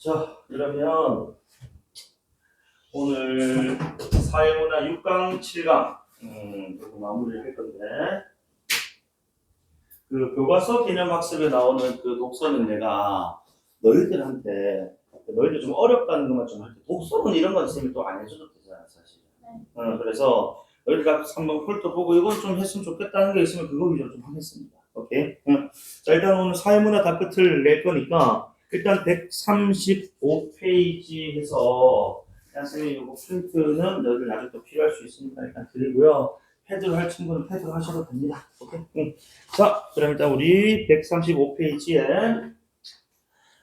자, 그러면 오늘 사회문화 6강, 7강 그리고 마무리를 할 건데 그 교과서 개념 학습에 나오는 그 독서는 내가 너희들 좀 어렵다는 것만 좀 할 때 독서는 이런 거 있으면 또 안 해줘도 되잖아 사실. 그래서 너희들가 한번 훑어보고 이건 좀 했으면 좋겠다는 게 있으면 그거 위주로 좀 하겠습니다. 오케이? 자, 일단 오늘 사회문화 답끝을 낼 거니까 일단 135페이지 해서 선생님 이거 프린트는 너희들 나중에 또 필요할 수 있으니까 일단 드리고요. 패드로 할 친구는 패드로 하셔도 됩니다. 오케이? 자, 그럼 일단 우리 135페이지에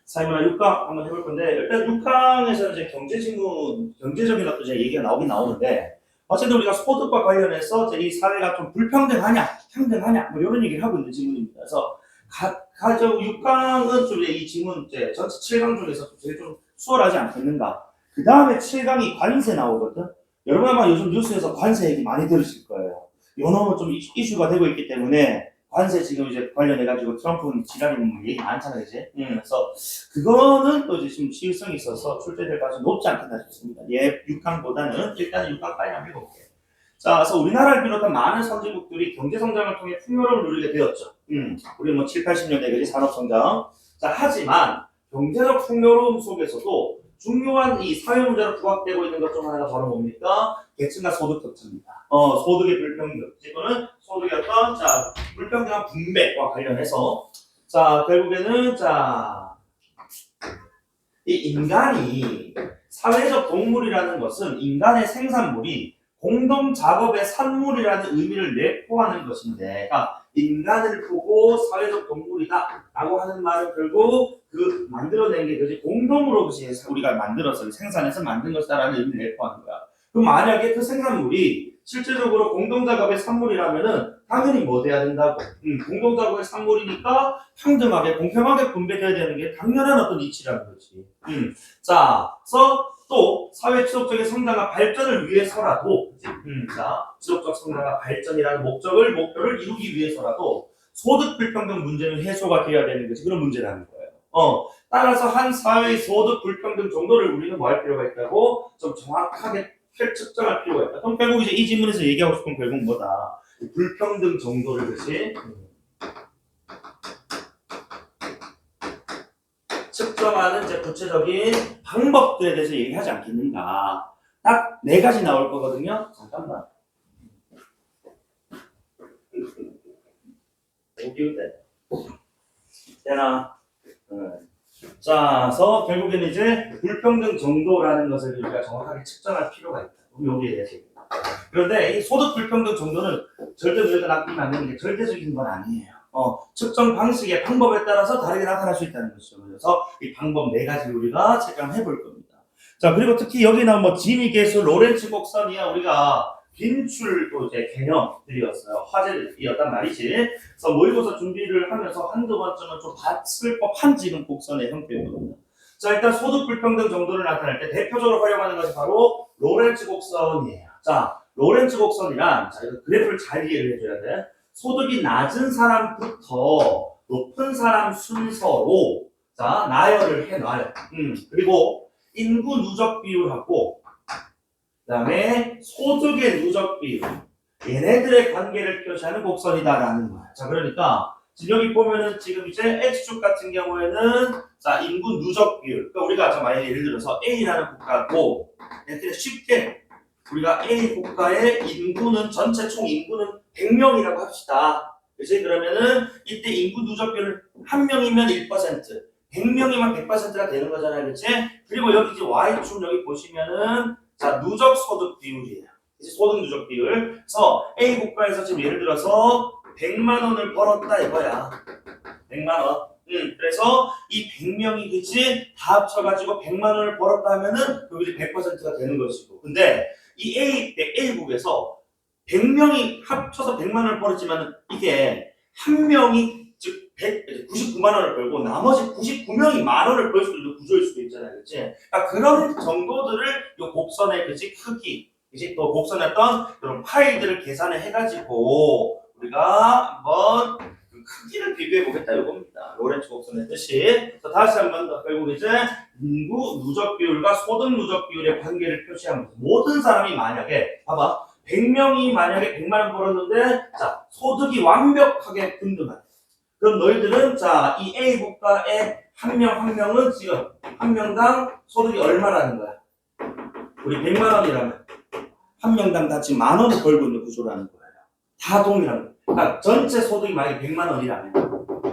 사회문화 6강 한번 해볼 건데 일단 6강에서 이제 경제지문, 경제적인 어떤 이제 얘기가 나오는데 어쨌든 우리가 소득과 관련해서 이제 이 사회가 좀 불평등하냐, 평등하냐 뭐 이런 얘기를 하고 있는 지문입니다. 그래서 가정 6강은 좀 이 지문 이제 전체 7강 중에서 되게 좀 수월하지 않겠는가. 그 다음에 7강이 관세 나오거든. 여러분 아마 요즘 뉴스에서 관세 얘기 많이 들으실 거예요. 요 놈은 좀 이슈가 되고 있기 때문에 관세 지금 이제 관련해가지고 트럼프는 지랄이 얘기 많잖아요, 이제. 그래서 그거는 또 이제 지금 시의성이 있어서 출제될 가능성이 높지 않겠다 싶습니다. 예, 6강보다는 일단 6강까지 한번 해볼게요. 자, 그래서 우리나라를 비롯한 많은 선진국들이 경제성장을 통해 풍요로움을 누리게 되었죠. 우리 뭐 7, 80년대 그지 산업성장. 자, 하지만 경제적 풍요로움 속에서도 중요한 이 사회 문제로 부각되고 있는 것 중 하나가 바로 뭡니까? 계층과 소득 격차입니다. 소득의 불평등. 이거는 소득의 어떤 불평등한 분배와 관련해서 결국에는 이 인간이 사회적 동물이라는 것은 인간의 생산물이 공동 작업의 산물이라는 의미를 내포하는 것인데, 그러니까 인간을 보고 사회적 동물이다라고 하는 말은 결국 그 만들어낸 게 그지 공동으로 그지 우리가 만들어서 생산해서 만든 것이다라는 의미를 내포하는 거야. 그럼 만약에 그 생산물이 실제적으로 공동 작업의 산물이라면은 당연히 뭐 돼야 된다고? 공동 작업의 산물이니까 평등하게 공평하게 분배돼야 되는 게 당연한 어떤 이치라는 거지. 그래서 또 사회 지속적인 성장과 발전을 위해서라도 지속적 성장과 발전이라는 목표를 이루기 위해서라도 소득 불평등 문제는 해소가 돼야 되는 거지. 그런 문제라는 거예요. 따라서 한 사회의 소득 불평등 정도를 우리는 뭐 할 필요가 있다고 좀 정확하게 측정할 필요가 있다. 그럼 결국 이제 이 질문에서 얘기하고 싶은 결국 뭐다? 불평등 정도를 그치? 측정하는 이제 구체적인 방법들에 대해서 얘기하지 않겠는가. 딱 4가지 나올 거거든요. 잠깐만. 되나? 자, 그래서 결국에는 이제 불평등 정도라는 것을 우리가 정확하게 측정할 필요가 있다. 여기에 대해서. 그런데 이 소득 불평등 정도는 절대 우리가 낚이면 안 되는 게 절대적인 건 아니에요. 측정 방식의 방법에 따라서 다르게 나타날 수 있다는 것이죠. 그래서 이 방법 4가지를 우리가 체크해 볼 겁니다. 자, 그리고 특히 여기 나온 뭐 지니 계수, 로렌츠 곡선이야 우리가 빈출도 이제 개념들이었어요. 화제이었단 말이지. 그래서 모의고사 준비를 하면서 한두 번쯤은 좀 봤을 법한 지금 곡선의 형태거든요. 자, 일단 소득 불평등 정도를 나타낼 때 대표적으로 활용하는 것이 바로 로렌츠 곡선이에요. 자, 로렌츠 곡선이란 이거 그래프를 잘 이해를 해줘야 돼. 소득이 낮은 사람부터 높은 사람 순서로 나열을 해놔요. 그리고 인구 누적 비율하고 그다음에 소득의 누적 비율 얘네들의 관계를 표시하는 곡선이다라는 거야. 자, 그러니까 지금 여기 보면은 지금 이제 X축 같은 경우에는 인구 누적 비율. 그러니까 우리가 만약에 예를 들어서 A라는 국가고 이렇게 쉽게 우리가 A 국가의 인구는 전체 총 인구는 100명이라고 합시다. 그치? 그러면은 이때 인구 누적 비율 1명이면 1%, 100명이면 100%가 되는 거잖아요. 그치? 그리고 여기 이제 Y축 여기 보시면은 누적 소득 비율이에요. 그치? 소득 누적 비율. 그래서 A 국가에서 지금 예를 들어서 100만 원을 벌었다 이거야. 100만 원. 그래서 이 100명이 그치? 다 합쳐가지고 100만 원을 벌었다 하면은 그게 100%가 되는 것이고. 근데 이 A국에서 100명이 합쳐서 100만 원을 벌었지만 이게 한 명이 즉 99만 원을 벌고 나머지 99명이 만 원을 벌 수도 있는 구조일 수도 있잖아요. 그치? 그러니까 그런 정도들을 이 곡선의 그치? 크기, 그치? 또 곡선의 어떤 그런 파일들을 계산을 해가지고 우리가 한번 그 크기를 비교해 보겠다 이겁니다. 로렌츠 곡선의 뜻이. 자, 다시 한번 더 결국 이제 인구 누적 비율과 소득 누적 비율의 관계를 표시하면서 모든 사람이 만약에 봐봐 100명이 만약에 100만 원 벌었는데 자 소득이 완벽하게 균등하다. 그럼 너희들은 자 이 A 국가의 한 명 한 명은 지금 한 명당 소득이 얼마라는 거야? 우리 100만 원이라면 한 명당 다 지금 만 원을 벌고 있는 구조라는 거예요. 다 동일한 거예요. 그러니까 전체 소득이 만약에 100만 원이라면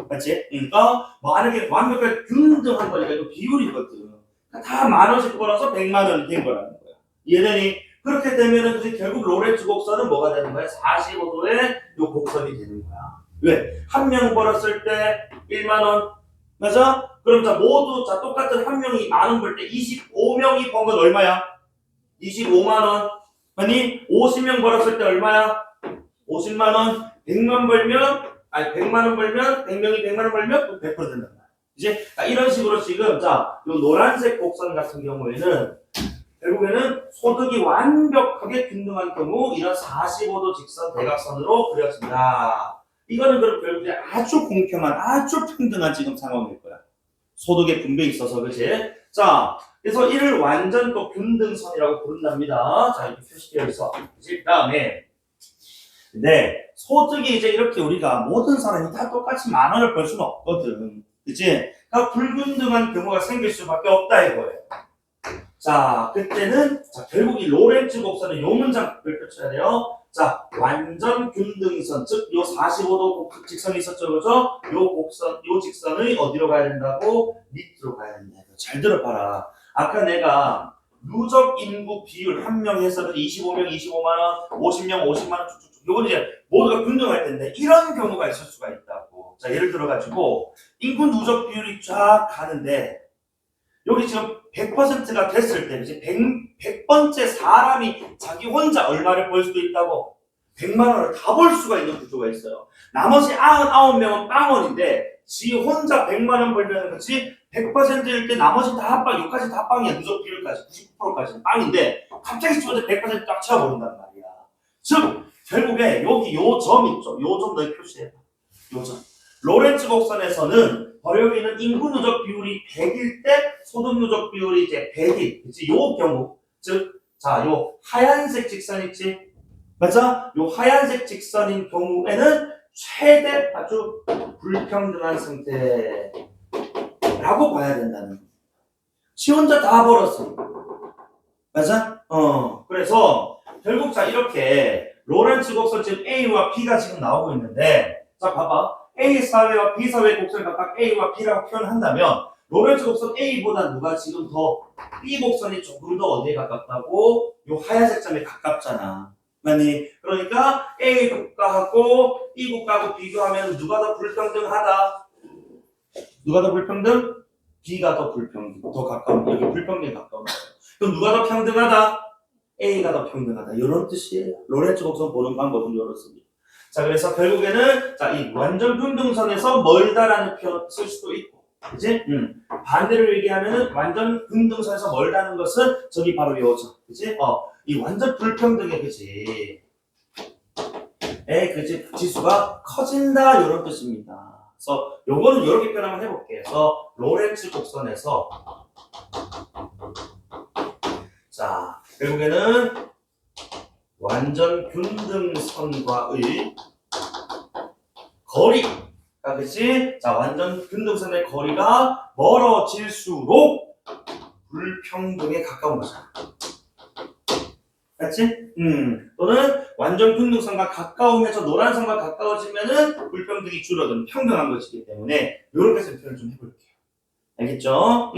맞지? 그러니까 만약에 완벽하게 균등한 거니까 이거 비율이거든. 그러니까 다 만 원씩 벌어서 100만 원이 된 거라는 거야. 이해되니? 그렇게 되면은 이제 결국 로렌츠 곡선은 뭐가 되는 거야? 45도의 요 곡선이 되는 거야. 왜? 한 명 벌었을 때 1만 원. 맞아? 그럼 자 모두 자 똑같은 한 명이 만 원 벌 때 25명이 번 건 얼마야? 25만 원. 아니 50명 벌었을 때 얼마야? 50만 원. 100만 벌면 아니 100만 원 벌면 100명이 100만 원 벌면 100% 된단 말이야. 이제 이런 식으로 지금 자 요 노란색 곡선 같은 경우에는 결국에는 소득이 완벽하게 균등한 경우 이런 45도 직선 대각선으로 그려집니다. 이거는 그럼 결국에 아주 공평한 아주 평등한 지금 상황일 거야. 소득의 분배에 있어서 그치? 자 그래서 이를 완전 또 균등선이라고 부른답니다. 자 이렇게 표시되어 있어. 그치? 그다음에 네 소득이 이제 이렇게 우리가 모든 사람이 다 똑같이 만 원을 벌 수는 없거든. 그치? 그러니까 불균등한 경우가 생길 수밖에 없다 이거예요. 자, 그때는 자, 결국 이 로렌츠 곡선의 요 문장을 펼쳐야 돼요. 자, 완전 균등선, 즉 요 45도 직선이 있었죠, 그죠? 요 곡선, 요 직선의 어디로 가야 된다고? 밑으로 가야 된다. 잘 들어봐라. 아까 내가 누적 인구 비율 한 명 해서는 25명 25만 원, 50명 50만 원 쭉쭉쭉. 요건 이제 모두가 균등할 텐데 이런 경우가 있을 수가 있다고. 자, 예를 들어 가지고 인구 누적 비율이 쫙 가는데 여기 지금 100%가 됐을 때 이제 100번째 사람이 자기 혼자 얼마를 벌 수도 있다고 100만 원을 다 벌 수가 있는 구조가 있어요. 나머지 99명은 빵원인데 지 혼자 100만 원 벌면 그렇지 100%일 때 나머지 다 빵, 여기까지 다 빵이야. 누적 비율까지 99%까지는 빵인데 갑자기 집어서 100%딱 채워버린단 말이야. 즉 결국에 여기 요 점 있죠. 요 점 너희 표시해봐. 요 점. 로렌츠 곡선에서는 여기는 인구 누적 비율이 100일 때 소득 누적 비율이 이제 100일. 그치? 요 경우. 즉, 자, 요 하얀색 직선 있지? 맞아? 요 하얀색 직선인 경우에는 최대 아주 불평등한 상태라고 봐야 된다는 거야. 지 혼자 다 벌었어. 맞아? 그래서 결국 자, 이렇게 로렌츠 곡선 지금 A와 B가 지금 나오고 있는데 자, 봐봐. A 사회와 B 사회의 곡선을 각각 A와 B라고 표현한다면 로렌츠 곡선 A보다 누가 지금 더 B 곡선이 조금 더 어디에 가깝다고? 요 하얀색 점에 가깝잖아. 맞니? 그러니까 A 국가하고 B 국가하고 비교하면 누가 더 불평등하다? 누가 더 불평등? B가 더 불평등, 더 가까운 여기 불평등에 가까운 거예요. 그럼 누가 더 평등하다? A가 더 평등하다. 이런 뜻이에요. 로렌츠 곡선 보는 방법은 이렇습니다. 자, 그래서 결국에는, 자, 이 완전 균등선에서 멀다라는 표현 쓸 수도 있고, 그치? 반대로 얘기하면은 완전 균등선에서 멀다는 것은 저기 바로 요죠. 그치? 이 완전 불평등의 그치? 그치? 지수가 커진다, 이런 뜻입니다. 그래서 요거는 이렇게 표현 한번 해볼게요. 그래서 로렌츠 곡선에서, 자, 결국에는 완전 균등선과의 거리, 그치? 자, 완전 균등선의 거리가 멀어질수록 불평등에 가까운 거잖아. 맞지? 또는 완전 균등선과 가까우면서 노란선과 가까워지면은 불평등이 줄어드는 평등한 것이기 때문에 이렇게 해서 표현을 좀 해볼게요. 알겠죠?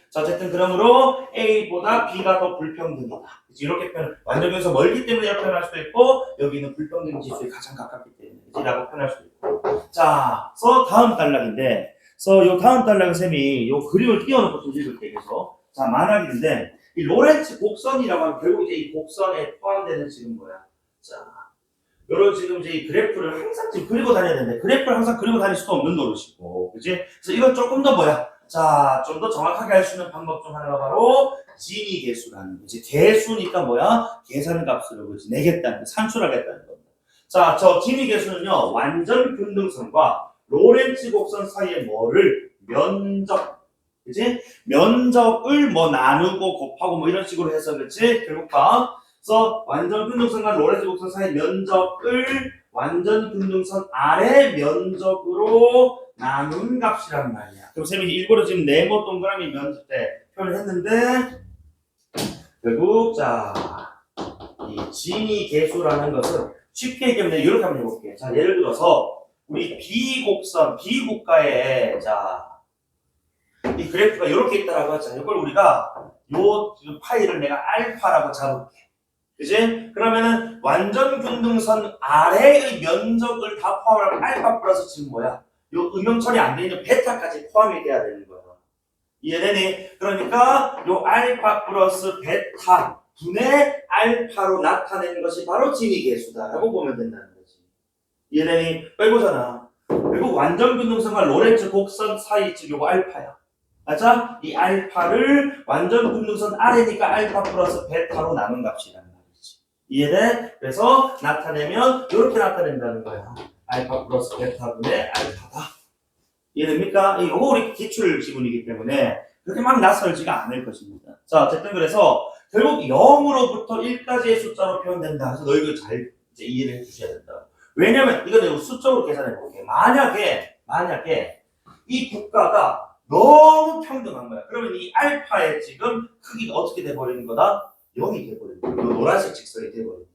자, 어쨌든 그러므로 A보다 B가 더 불평등이다. 이렇게 표현, 완전 균등선 멀기 때문에 이렇게 표현할 수도 있고 여기는 불평등 지수에 가장 가깝기 때문에 라고 표현할 수도 있고. 자, 그래서 다음 단락인데, 그래서 요 다음 단락 쌤이 요 그림을 띄워놓고 좀 읽을게요. 그래서 자, 만약인데 이 로렌츠 곡선이라고 하면 결국 이제 이 곡선에 포함되는 지금 뭐야? 자, 요런 지금 이제 이 그래프를 항상 지금 그리고 다녀야 되는데 그래프를 항상 그리고 다닐 수도 없는 노릇이고, 그지? 그래서 이건 조금 더 뭐야? 자, 좀 더 정확하게 할 수 있는 방법 중 하나가 바로 지니 계수라는 거지. 계수니까 뭐야? 계산 값으로 그지? 내겠다는 거, 산출하겠다는 겁니다. 자, 저 지니 계수는요 완전 균등선과 로렌츠 곡선 사이의 뭐를 면적, 그치? 면적을 뭐 나누고 곱하고 뭐 이런 식으로 해서 그치? 결국 봐. 그래서 완전 균등선과 로렌츠 곡선 사이의 면적을 완전 균등선 아래 면적으로 나눈 값이란 말이야. 그럼 쌤이 일부러 지금 네모 동그라미 면적 때 표현을 했는데 결국 자, 이 지니 계수라는 것은 쉽게 얘기하면 이렇게 한번 해볼게. 자, 예를 들어서 우리 B곡선, B국가에 자, 이 그래프가 이렇게 있다라고 하자. 이걸 우리가 요 지금 파이를 내가 알파라고 잡을게. 그지? 그러면은 완전 균등선 아래의 면적을 다 포함하면 알파 플러스 지금 뭐야? 요 음영 처리 안 돼 있는 베타까지 포함이 돼야 되는 거야. 이해되니? 그러니까 요 알파 플러스 베타 분의 알파로 나타내는 것이 바로 지니 계수다라고 보면 된다는 거지. 이해되니? 빼보잖아. 그리고 완전 균등선과 로렌츠 곡선 사이 즉 요거 알파야. 맞아? 이 알파를 완전 균등선 아래니까 알파 플러스 베타로 남은 값이라는 말이지. 이해돼? 그래서 나타내면 이렇게 나타낸다는 거야. 알파 플러스 베타분의 알파다. 이해됩니까? 이거 우리 기출 지문이기 때문에 그렇게 막 낯설지가 않을 것입니다. 자, 어쨌든 그래서 결국 0으로부터 1까지의 숫자로 표현된다. 그래서 너희들 잘 이제 이해를 해주셔야 된다. 왜냐면 이거 수적으로 계산해 볼게. 만약에 이 국가가 너무 평등한 거야. 그러면 이 알파의 지금 크기가 어떻게 돼버리는 거다? 0이 돼버리는 거야. 노란색 직선이 돼버리니까.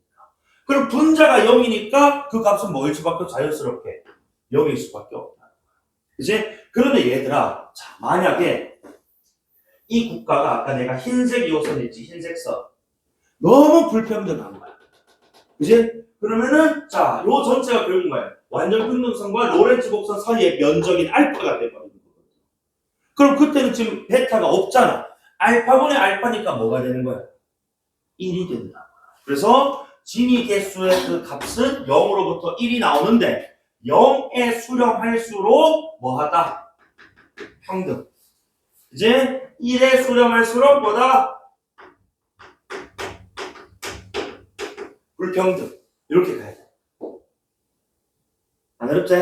그럼 분자가 0이니까 그 값은 뭐일 수밖에 없어? 자연스럽게 0일 수밖에 없다. 그치? 그런데 얘들아, 자, 만약에 이 국가가 아까 내가 흰색 요선 있지, 흰색 선. 너무 불평등한 거야. 그치? 그러면은, 자, 요 전체가 결국 뭐야? 완전 균등선과 로렌츠 곡선 사이의 면적인 알파가 돼버리는 거거든. 그럼 그때는 지금 베타가 없잖아. 알파분의 알파니까 뭐가 되는 거야? 1이 된다. 그래서 지니 개수의 그 값은 0으로부터 1이 나오는데 0에 수렴할수록 뭐하다? 평등. 이제 1에 수렴할수록 뭐다? 불평등. 이렇게 가야 돼. 안 어렵지?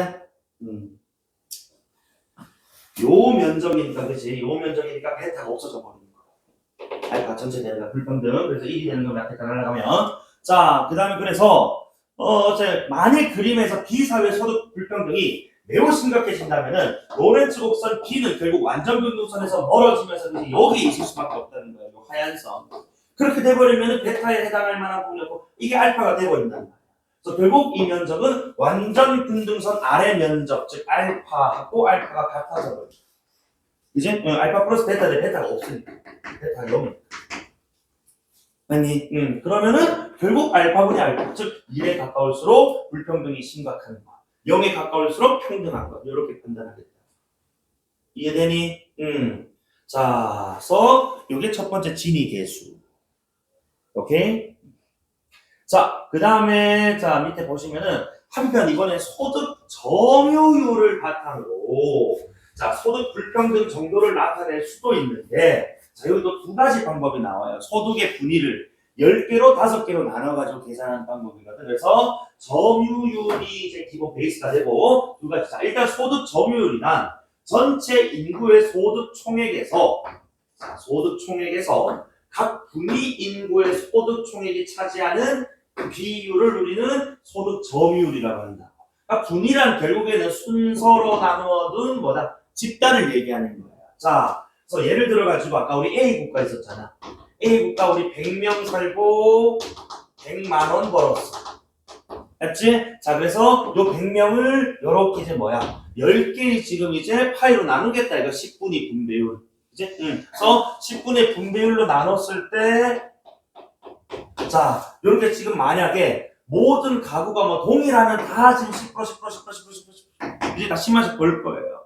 요 면적이니까, 그치? 요 면적이니까 베타가 없어져 버리는 거야. 알파 전체 대가 불평등. 그래서 1이 되는 거면 베타가 날아가면. 자, 그 다음에 그래서, 만일 그림에서 비사회 소득 불평등이 매우 심각해진다면은, 로렌츠 곡선 B는 결국 완전 균등선에서 멀어지면서 이제 여기 있을 수밖에 없다는 거예요. 요 하얀 선. 그렇게 돼버리면은 베타에 해당할 만한 부분이고, 이게 알파가 돼버린단 말이야. 그래서 결국 이 면적은 완전 균등선 아래 면적, 즉 알파하고 알파가 같아져 버려. 이제 알파 플러스 베타 대 베타가 없으니까 베타가 0이니까. 아니, 그러면은 결국 알파분의 알파, 즉 1에 가까울수록 불평등이 심각한 거, 0에 가까울수록 평등한 거, 이렇게 판단하겠다. 이해되니? 자, 그래서 이게 첫 번째 진위 계수. 오케이? 자, 그 다음에, 자, 밑에 보시면은, 한편 이번에 소득 점유율을 바탕으로, 자, 소득 불평등 정도를 나타낼 수도 있는데, 자, 여기도 두 가지 방법이 나와요. 소득의 분위를 10개로 5개로 나눠가지고 계산하는 방법이거든. 그래서 점유율이 이제 기본 베이스가 되고, 두 가지. 자, 일단 소득 점유율이란 전체 인구의 소득 총액에서, 자, 소득 총액에서 각 분위 인구의 소득 총액이 차지하는 비율을 우리는 소득 점유율이라고 한다. 그러니까 분위란 결국에는 순서로 나누어둔 뭐다? 집단을 얘기하는 거야. 자, 그래서 예를 들어가지고 아까 우리 A 국가 있었잖아. A 국가 우리 100명 살고 100만 원 벌었어. 맞지? 자, 그래서 요 100명을 요렇게 이제 뭐야? 10개의 지금 이제 파이로 나누겠다. 이거 10분위 분배율. 그치? 그래서 10분의 분배율로 나눴을 때 자, 이렇게 지금 만약에 모든 가구가 뭐 동일하면 다 지금 10%, 10%, 이제 다 10만씩 벌 거예요.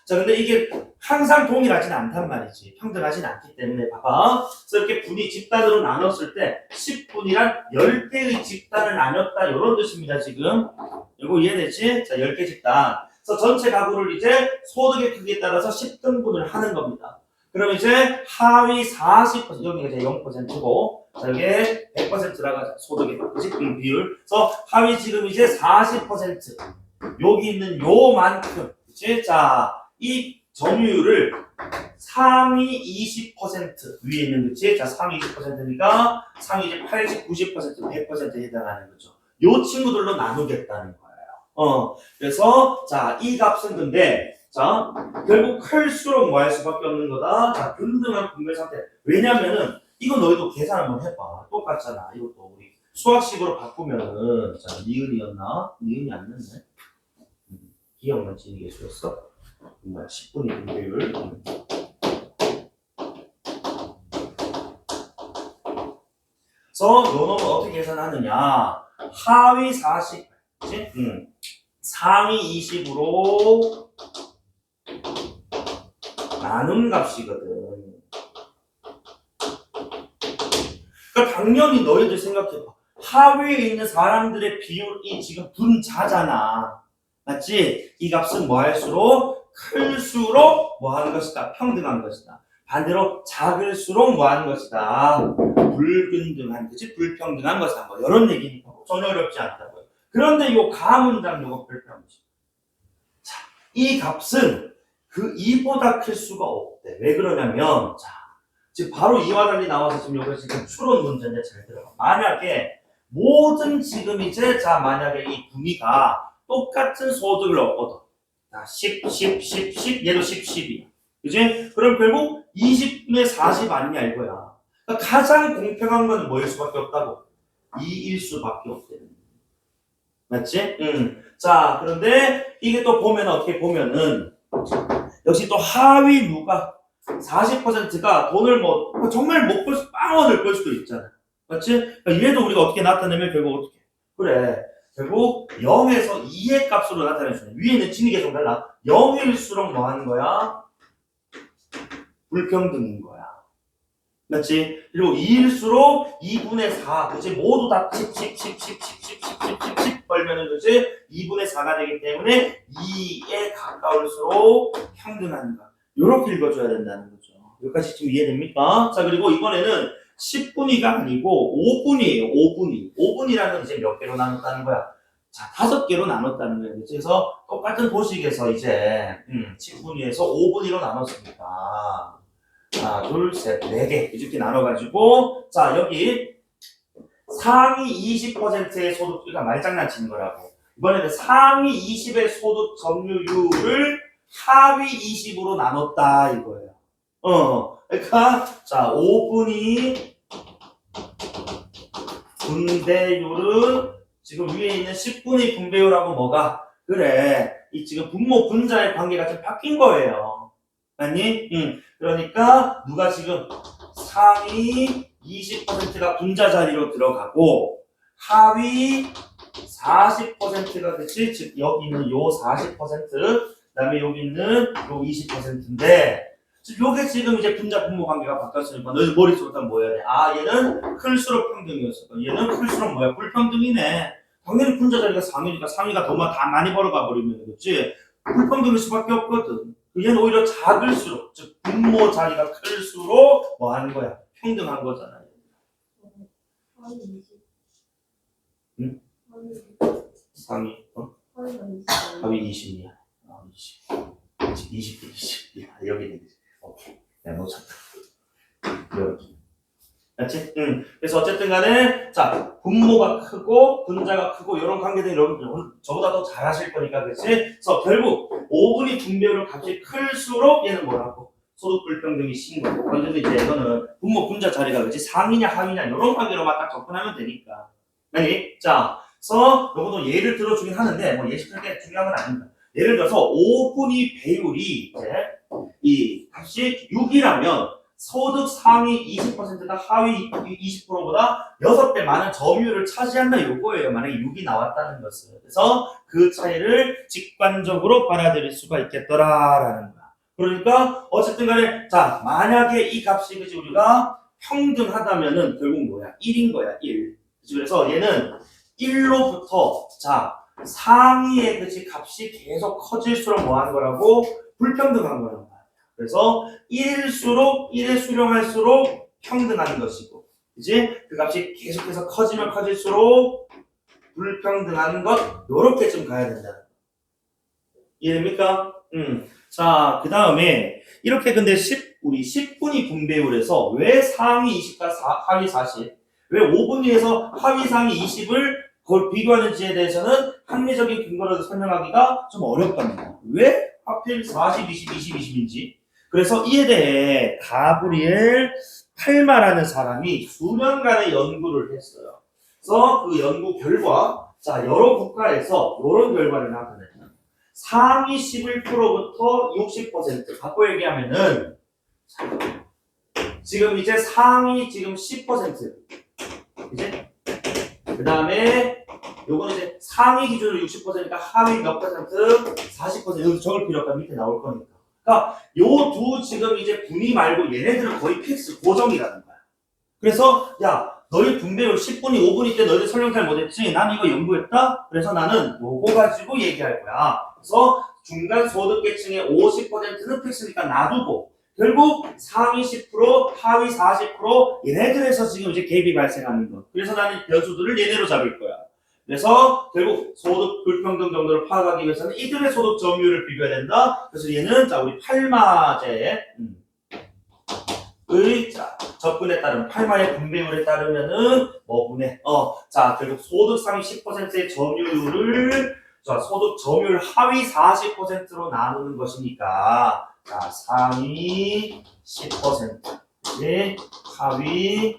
자, 근데 이게 항상 동일하진 않단 말이지. 평등하진 않기 때문에 봐봐. 그래서 이렇게 분위 집단으로 나눴을 때 10분이란 10개의 집단을 나눴다. 이런 뜻입니다, 지금. 이거 이해되지? 자, 10개 집단. 그래서 전체 가구를 이제 소득의 크기에 따라서 10등분을 하는 겁니다. 그럼 이제 하위 40%, 여기가 이제 0%고, 자, 이게 100%라고 하자. 소득의 그치? 비율. 그래서 하위 지금 이제 40%. 여기 있는 요만큼, 그치? 자, 이 점유율을 상위 20% 위에 있는, 그치? 자, 상위 20%니까 상위 이제 80, 90%, 100%에 해당하는 거죠. 요 친구들로 나누겠다는 거예요. 그래서, 자, 이 값은 근데, 자, 결국 클수록 뭐 할 수밖에 없는 거다. 자, 균등한 분배 상태. 왜냐면은, 이거 너희도 계산 한번 해봐. 똑같잖아. 이것도 우리 수학식으로 바꾸면은, 자, 니은이었나? 니은이 안 났네. 기억만 지니게 해주셨어? 10분의 분배율. 그래서 요 놈은 어떻게 계산하느냐? 하위 40, 그치? 상위 20으로 나눈 값이거든. 그러니까 당연히 너희들 생각해봐. 하위에 있는 사람들의 비율이 지금 분자잖아. 맞지? 이 값은 뭐 할수록 클수록 뭐 하는 것이다? 평등한 것이다. 반대로 작을수록 뭐 하는 것이다? 불균등한, 그치? 불평등한 것이다. 뭐 이런 얘기니까 전혀 어렵지 않다고요. 그런데 요 가문장 요거 별표하지. 자, 이 값은 그 2보다 클 수가 없대. 왜 그러냐면, 자, 지금 바로 이와 달리 나와서 지금 여기 지금 추론 문제인데 잘 들어봐. 만약에 모든 지금 이제 자 만약에 이 구미가 똑같은 소득을 얻거든. 자, 10, 10, 10, 10, 얘도 10, 10이야. 그지? 그럼 결국 20분의 40 아니냐 이거야. 그러니까 가장 공평한 건 뭐일 수밖에 없다고? 2일 수밖에 없대. 맞지? 자, 그런데 이게 또 보면 어떻게 보면은 역시 또 하위 누가 40%가 돈을 뭐 정말 못 벌 수, 빵원을 벌 수도 있잖아. 맞지? 그러니까 얘도 우리가 어떻게 나타내면 결국 어떻게? 그래. 결국 0에서 2의 값으로 나타낼 수 있는. 위에 있는 진위계 좀 달라. 0일수록 뭐 하는 거야? 불평등인 거야. 맞지? 그리고 2일수록 2분의 4. 그치? 모두 다 10, 10, 10, 10, 10, 10, 10, 10, 10 벌면은 그치? 2분의 4가 되기 때문에 2에 가까울수록 평등한 거. 요렇게 읽어줘야 된다는 거죠. 여기까지 지금 이해됩니까? 자, 그리고 이번에는 10분위가 아니고 5분이에요. 5분위. 5분이라는 이제 몇 개로 나눴다는 거야? 자, 5개로 나눴다는 거예요. 그래서 똑같은 도식에서 이제 10분위에서 5분위로 나눴습니다. 하나, 둘, 셋, 네 개 이렇게 나눠가지고 자 여기 상위 20%의 소득, 그러니까 말장난치는 거라고. 이번에는 상위 20의 소득 점유율을 하위 20으로 나눴다 이거예요. 그러니까 자 5분위 분배율은 지금 위에 있는 10분위 분배율하고 뭐가 그래 이 지금 분모 분자의 관계가 좀 바뀐 거예요. 아니? 그러니까 누가 지금 상위 20%가 분자 자리로 들어가고 하위 40%가 그치? 즉 여기 있는 요 40%, 그다음에 여기 있는 요 20%인데 요게 지금 이제 분자 분모 관계가 바뀌었으니까 너희 머릿속으로 뭐 해야 돼? 아 얘는 클수록 평등이었어. 얘는 클수록 뭐야? 불평등이네. 당연히 분자 자리가 상위니까 상위가 더 많이 벌어가 버리면 그렇지? 불평등일 수밖에 없거든. 얘는 오히려 작을수록, 즉 분모 자리가 클수록 뭐 하는 거야? 평등한 거잖아요. 응? 상위, 하위 20이야. 20. 20. 야, 여기는 20. 오케이. 야, 놓쳤다. 여기. 맞지? 그래서 어쨌든 간에, 자, 분모가 크고, 분자가 크고, 이런 관계들이 여러분, 저보다 더 잘하실 거니까, 그치? 그래서 결국, 5분위 분배율 값이 클수록 얘는 뭐라고? 소득 불평등이 심거고. 완전히 이제 이거는 분모 분자 자리가 그치? 상이냐 하위냐, 이런 관계로만 딱 접근하면 되니까. 아니, 자, 그래서 요것도 예를 들어주긴 하는데, 뭐 예시할 때 중요한 건 아닙니다. 예를 들어서 5분위 배율이 이제, 이 값이 6이라면, 소득 상위 20%가 하위 20%보다 6배 많은 점유율을 차지한다 이거예요. 만약에 6이 나왔다는 것은. 그래서 그 차이를 직관적으로 받아들일 수가 있겠더라라는 거야. 그러니까 어쨌든 간에 자 만약에 이 값이 그치 우리가 평등하다면은 결국 뭐야? 1인 거야. 1. 그치? 그래서 얘는 1로부터 자 상위의 그치 값이 계속 커질수록 뭐 하는 거라고? 불평등한 거라고. 그래서 1일수록 1에 수렴할수록 평등한 것이고 그지? 그 값이 계속해서 커지면 커질수록 불평등한 것 요렇게 좀 가야 된다. 이해됩니까? 자, 그 다음에 이렇게 근데 우리 10분위 분배율에서 왜 상위 20과 하위 40, 왜 5분위에서 하위 상위 20을 그걸 비교하는지에 대해서는 합리적인 근거로 설명하기가 좀 어렵답니다. 왜 하필 40, 20, 20, 20인지. 그래서 이에 대해 가브리엘 팔마라는 사람이 수년간의 연구를 했어요. 그래서 그 연구 결과, 자, 여러 국가에서 이런 결과를 나타냈다. 상위 11%부터 60%, 바꿔 얘기하면은, 지금 이제 상위 지금 10%, 이제, 그 다음에, 요거는 이제 상위 기준으로 60%니까 하위 몇 퍼센트? 40%. 여기 적을 필요 없다. 밑에 나올 거니까. 그러니까, 요 두 지금 이제 분위 말고 얘네들은 거의 필수, 고정이라는 거야. 그래서, 야, 너희 분배율 10분위, 5분위 때 너희들 설명 잘 못했지? 난 이거 연구했다? 그래서 나는 요거 가지고 얘기할 거야. 그래서 중간 소득계층의 50%는 필수니까 놔두고 결국 상위 10%, 하위 40% 얘네들에서 지금 이제 갭이 발생하는 거. 그래서 나는 변수들을 얘네로 잡을 거야. 그래서 결국 소득 불평등 정도를 파악하기 위해서는 이들의 소득 점유율을 비교해야 된다. 그래서 얘는 자 우리 팔마제의 자, 접근에 따른 팔마의 분배율에 따르면은 뭐 분해 자 결국 소득 상위 10%의 점유율을 자 소득 점유율 하위 40%로 나누는 것이니까 자 상위 10% 하위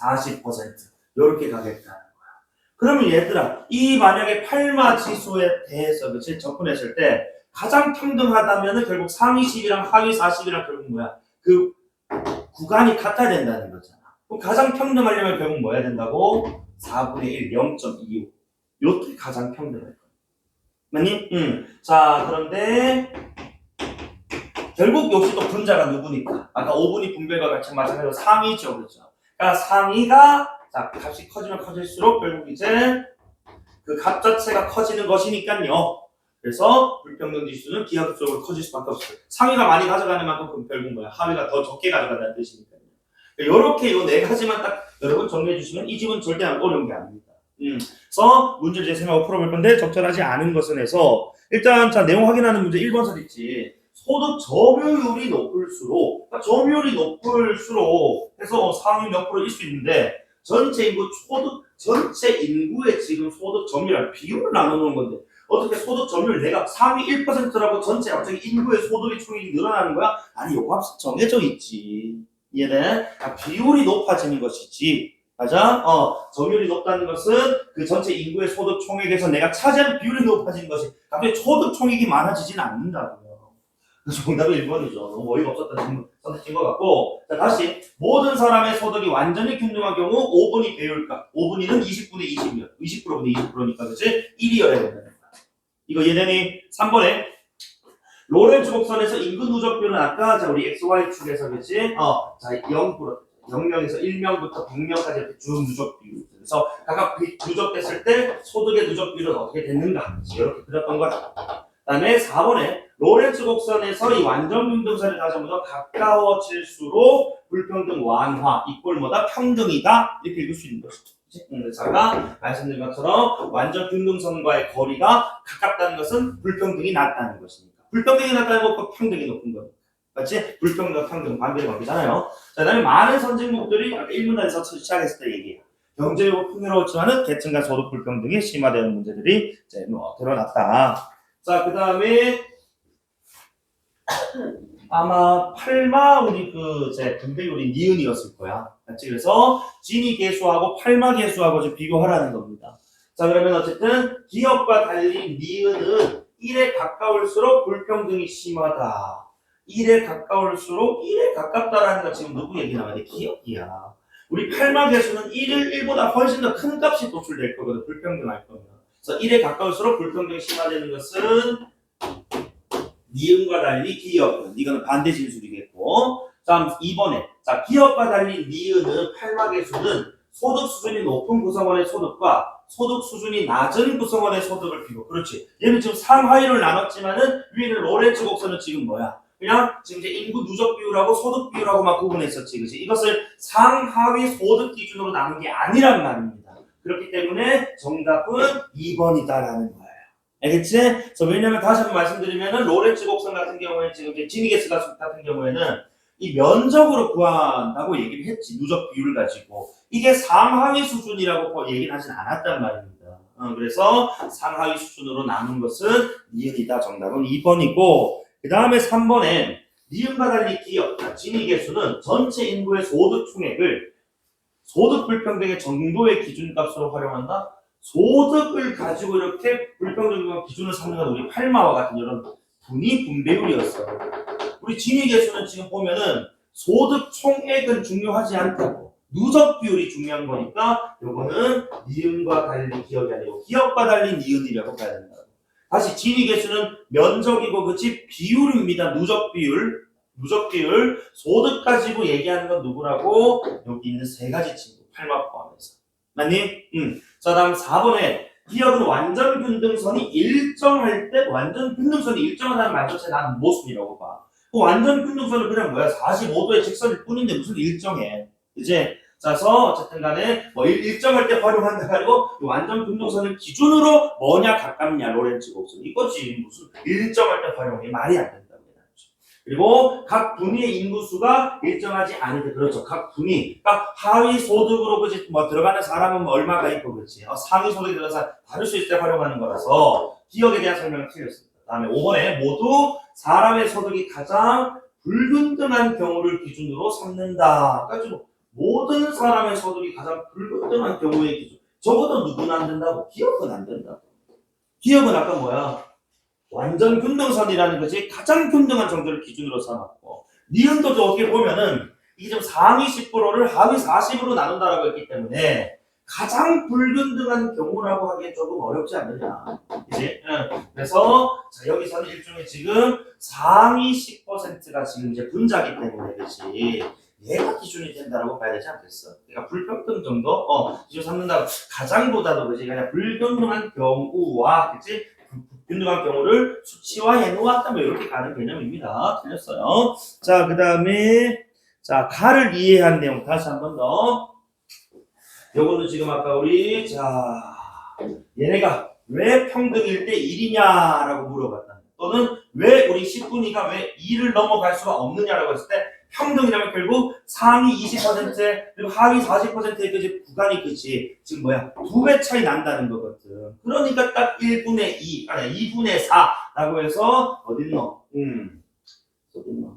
40% 이렇게 가겠다는 거야. 그러면 얘들아 이 만약에 팔마 지수에 대해서 그치 접근했을 때 가장 평등하다면은 결국 상위 10이랑 하위 40이랑 결국 뭐야 그 구간이 같아야 된다는 거잖아. 그럼 가장 평등하려면 결국 뭐 해야 된다고? 4분의 1, 0.25. 요게 가장 평등할 거야. 맞니? 자, 그런데 결국 역시 또 분자가 누구니까? 아까 5분위 분배가 같이 마찬가지로 상위죠. 그렇죠? 그러니까 상위가 자, 값이 커지면 커질수록 결국 이제 그 값 자체가 커지는 것이니까요. 그래서 불평등 지수는 기하급수적으로 커질 수밖에 없어요. 상위가 많이 가져가는 만큼 그럼 결국 뭐야? 하위가 더 적게 가져간다는 뜻이니까요. 이렇게 요 네 가지만 딱 여러분 정리해 주시면 이 집은 절대 어려운 게 아닙니다. 그래서 문제를 이제 생각하고 풀어볼 건데 적절하지 않은 것은 해서 일단 자 내용 확인하는 문제 1번선 있지. 소득 점유율이 높을수록 그러니까 점유율이 높을수록 해서 상위 몇 프로일 수 있는데 전체 인구 전체 인구의 지금 소득 점유율 비율을 나눠놓은 건데 어떻게 소득 점유율 내가 상위 1%라고 전체 갑자기 인구의 소득의 총액이 늘어나는 거야? 아니 요 값이 정해져 있지. 이해돼? 비율이 높아지는 것이지. 맞아? 점유율이 높다는 것은 그 전체 인구의 소득 총액에서 내가 차지하는 비율이 높아지는 것이 갑자기 소득 총액이 많아지지는 않는다고요. 그래서 정답은 1번이죠. 너무 어이가 없었다는 선택인 것 같고 자 다시 모든 사람의 소득이 완전히 균등한 경우 5분위 배율값 5분위는 20분의 20이야. 20%분의 20%니까 그치? 1이어야 된다는 거야. 이거 예전에 3번에 로렌츠 곡선에서 인구 누적 비율은 아까 자 우리 XY축에서 그치? 자 0%, 0명에서 1명부터 100명까지 이렇게 쭉 누적 비율. 그래서 각각 누적됐을 때 소득의 누적 비율은 어떻게 됐는가? 이렇게 그렸던 거야. 그 다음에 4번에 로렌츠 곡선에서 이 완전 균등선이 다시보다 가까워질수록 불평등 완화, 이꼴 뭐다? 평등이다. 이렇게 읽을 수 있는 것이죠. 그래서 아까 말씀드린 것처럼 완전 균등선과의 거리가 가깝다는 것은 불평등이 낮다는 것이니까. 불평등이 낮다는 것과 평등이 높은 거니까. 맞지? 불평등과 평등 반대의 관계잖아요. 자, 그다음에 많은 선진국들이 아까 1문단에서 시작했을 때 얘기해요. 경제적으로 풍요로웠지만은 계층 간 소득 불평등이 심화되는 문제들이 이제 드러났다. 자, 그 다음에 아마 팔마 우리 그 제 분배율이 니은이었을 거야. 맞지? 그래서 지니 계수하고 팔마 계수하고 좀 비교하라는 겁니다. 자, 그러면 어쨌든 기업과 달리 니은은 1에 가까울수록 불평등이 심하다. 1에 가까울수록 1에 가깝다라는 거 지금 누구 얘기 나와야 돼? 기업이야. 우리 팔마 계수는 1보다 훨씬 더 큰 값이 도출될 거거든. 불평등할 거면. 그래서 1에 가까울수록 불평등이 심화되는 것은 니은과 달리 기업은 이거는 반대 진술이겠고 다음 2번에 자 기업과 달리 니은은 팔마계수는 소득 수준이 높은 구성원의 소득과 소득 수준이 낮은 구성원의 소득을 비교. 그렇지. 얘는 지금 상하위를 나눴지만은 위에는 로렌츠 곡선은 지금 뭐야? 그냥 지금 이제 인구 누적 비율하고 소득 비율하고만 구분했었지, 그렇지? 이것을 상하위 소득 기준으로 나눈 게 아니란 말입니다. 그렇기 때문에 정답은 2번이다라는 거예요. 알겠지? 그래서 왜냐면 다시 한번 말씀드리면은 로렌츠 곡선 같은 경우에 지금 이제 지니게스 같은 경우에는 이 면적으로 구한다고 얘기를 했지. 누적 비율을 가지고. 이게 상하위 수준이라고 얘기는 하진 않았단 말입니다. 그래서 상하위 수준으로 남은 것은 니은이다. 정답은 2번이고 그 다음에 3번에 니은과 달리 기업, 지니계수는 전체 인구의 소득 총액을 소득 불평등의 정도의 기준값으로 활용한다. 소득을 가지고 이렇게 불평등의 기준을 삼는 건 우리 팔마와 같은 이런 분위 분배율이었어. 우리 지니계수는 지금 보면은 소득 총액은 중요하지 않다고. 누적 비율이 중요한 거니까 요거는 니은과 달리 기업이 아니고 기업과 달리 니은이라고 봐야 된다. 다시 지니계수는 면적이고 그치 비율입니다. 누적 비율. 소득 가지고 얘기하는 건 누구라고? 여기 있는 세 가지 친구. 팔마 포함해서. 맞니? 자, 다음 4번에 기업은 완전 균등선이 일정할 때 완전 균등선이 일정하다는 말 자체 나는 모순이라고 봐. 그 완전 균등선은 그냥 뭐야? 45도의 직선일 뿐인데 무슨 일정해. 이제 그래서 어쨌든 간에 뭐 일정할 때 활용한다 가지고 완전 균등선을 기준으로 뭐냐 가깝냐 로렌츠 곡선 이거지. 무슨 일정할 때 활용해 말이 안 된다. 그리고 각 분위의 인구수가 일정하지 않을 때 그렇죠. 각 분위, 그러니까 하위 소득으로 그지 뭐 들어가는 사람은 뭐 얼마가 있고 그렇지. 상위 소득이 들어가는 사람 다를 수 있을 때 활용하는 거라서 기억에 대한 설명을 틀렸습니다. 다음에 5번에 모두 사람의 소득이 가장 불균등한 경우를 기준으로 삼는다. 그러니까 모든 사람의 소득이 가장 불균등한 경우의 기준. 적어도 누구는 안 된다고. 기업은 안 된다고. 기업은 아까 뭐야? 완전 균등선이라는 것이 가장 균등한 정도를 기준으로 삼았고 니은도 어떻게 보면은 이게 좀 상위 10%를 하위 40으로 나눈다라고 했기 때문에 가장 불균등한 경우라고 하기엔 조금 어렵지 않느냐. 그치? 그래서 자, 여기서는 일종의 지금 상위 10%가 지금 이제 분자기 때문에 그치? 얘가 기준이 된다라고 봐야 되지 않겠어? 그러니까 불평등 정도 기준 삼는다. 가장보다도 그지? 그냥 불균등한 경우와 그치? 균등한 경우를 수치화해 놓았다면 이렇게 가는 개념입니다. 틀렸어요. 자, 그 다음에 자 가를 이해한 내용 다시 한 번 더. 요거는 지금 아까 우리 얘네가 왜 평등일 때 1이냐라고 물어봤다. 또는 왜 우리 10분위가 왜 2를 넘어갈 수가 없느냐라고 했을 때 평등이라면 결국 상위 20% 그리고 하위 40%의 그 구간이 그치 지금 뭐야 2배 차이 난다는 거거든. 그러니까 딱 1분의 2 아니 2분의 4라고 해서 어딨노? 어딨노?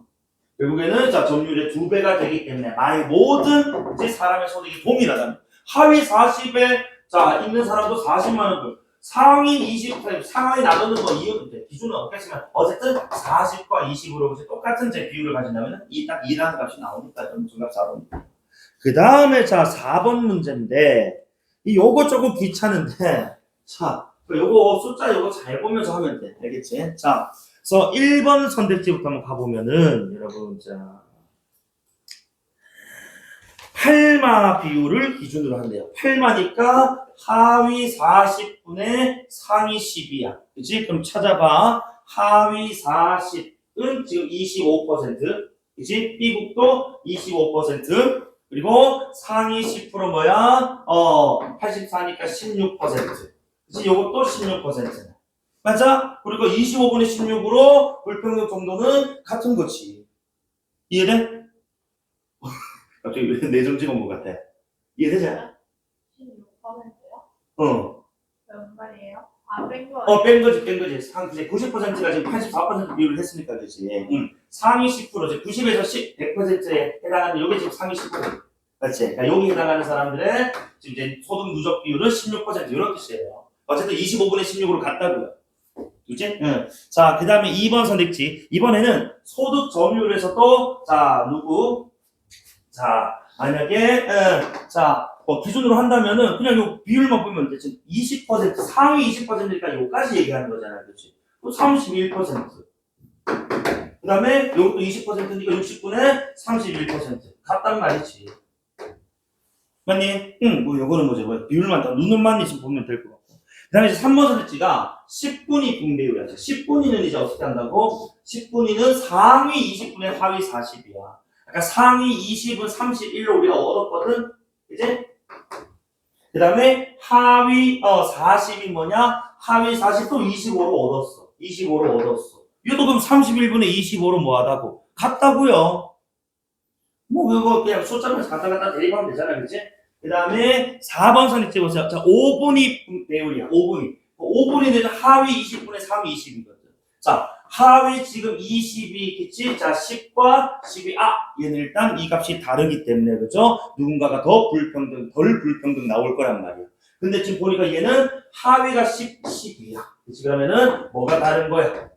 결국에는 자 점유율의 2배가 되기 때문에 만약 모든 이제 사람의 소득이 동일하다면 하위 40에 자 있는 사람도 40만 원 상위 20, 상하이 나누는 거 이유는 돼. 기준은 없겠지만 어쨌든 40과 20으로 똑같은 제 비율을 가진다면 딱 2라는 값이 나오니까 정답 4번. 그 다음에 자 4번 문제인데 요거 조금 귀찮은데 자 요거 숫자 요거 잘 보면서 하면 돼. 알겠지? 자 그래서 1번 선택지부터 한번 가보면은 여러분 자 팔마 비율을 기준으로 한대요. 팔마니까 하위 40분의 상위 10이야. 그치? 그럼 찾아봐. 하위 40은 지금 25%. 그치? B국도 25%. 그리고 상위 10% 뭐야? 84니까 16%. 그치? 요것도 16%. 맞아? 그리고 25분의 16으로 불평등 정도는 같은 거지. 이해돼? 갑자기 왜 내정지가 온것 같아? 이해되잖아? 16%요? 몇 말이에요? 뺀 거예요? 뺀 거지. 이제 90%가 지금 84% 비율을 했으니까, 그지? 상위 10%, 이제 90에서 100%에 해당하는, 요게 지금 상위 10%. 그렇지? 그러니까 여기 해당하는 사람들의 지금 이제 소득 누적 비율은 16% 이런 뜻이에요. 어쨌든 25분의 16으로 같다고요. 그치? 자, 그 다음에 2번 선택지. 이번에는 소득 점유율에서도, 만약에, 기준으로 한다면은 그냥 요 비율만 보면 돼. 지금 20%, 상위 20%니까 요까지 얘기하는 거잖아. 그치? 또 31%. 그 다음에 요것도 20%니까 60분의 31%. 같단 말이지. 맞니? 요거는 뭐지? 비율만 딱 눈만 있으면 보면 될 것 같고. 그 다음에 이제 3번 선택지가 10분위 분배율이야. 10분위는 이제 어떻게 한다고? 10분위는 상위 20분의 하위 40이야. 그러니까 상위 20은 31로 우리가 얻었거든? 이제 그 다음에 하위 40이 뭐냐? 하위 40도 25로 얻었어. 25로 얻었어. 이것도 그럼 31분의 25로 뭐하다고? 같다고요. 뭐 그거 그냥 숫자면서 갖다 대입하면 되잖아, 그치? 그 다음에 4번 선을 찍어보세요. 자, 5분이 배율이야. 5분이. 5분이 되죠. 하위 20분의 3이 20이거든. 자, 하위 지금 20이 있겠지? 자, 10과 10이, 얘는 일단 이 값이 다르기 때문에, 그죠? 누군가가 덜 불평등 나올 거란 말이야. 근데 지금 보니까 얘는 하위가 10이야. 그치? 그러면은 뭐가 다른 거야?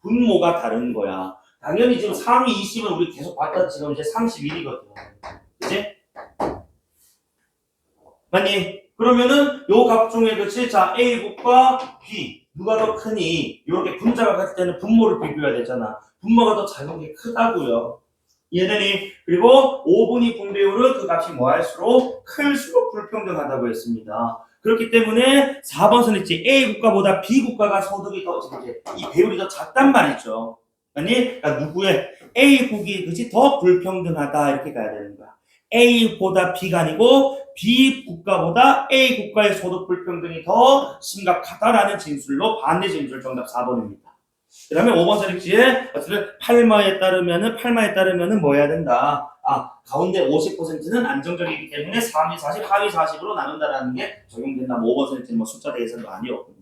분모가 다른 거야. 당연히 지금 3위 20은 우리 계속 봤다 지금 이제 31이거든. 그치? 맞니? 그러면은 요 값 중에 그치? 자, A국과 B 누가 더 크니? 이렇게 분자가 같을 때는 분모를 비교해야 되잖아. 분모가 더 작은 게 크다고요. 이해되니? 그리고 5분위 분배율은 그 값이 뭐 할수록 클수록 불평등하다고 했습니다. 그렇기 때문에 4번 선 있지. A국가보다 B국가가 소득이 더 이제 이 배율이 더 작단 말이죠. 아니, 그러니까 누구의 A국이 그치 더 불평등하다 이렇게 가야 되는 거야. A보다 B가 아니고 B 국가보다 A 국가의 소득 불평등이 더 심각하다라는 진술로 반대 진술 정답 4번입니다. 그 다음에 5번 서식지에 어쨌든 8마에 따르면은 뭐 해야 된다. 가운데 50%는 안정적이기 때문에 3위 40, 하위 40으로 나눈다라는 게 적용된다. 5번 서식지는 뭐 숫자 대해서는 아니었군요.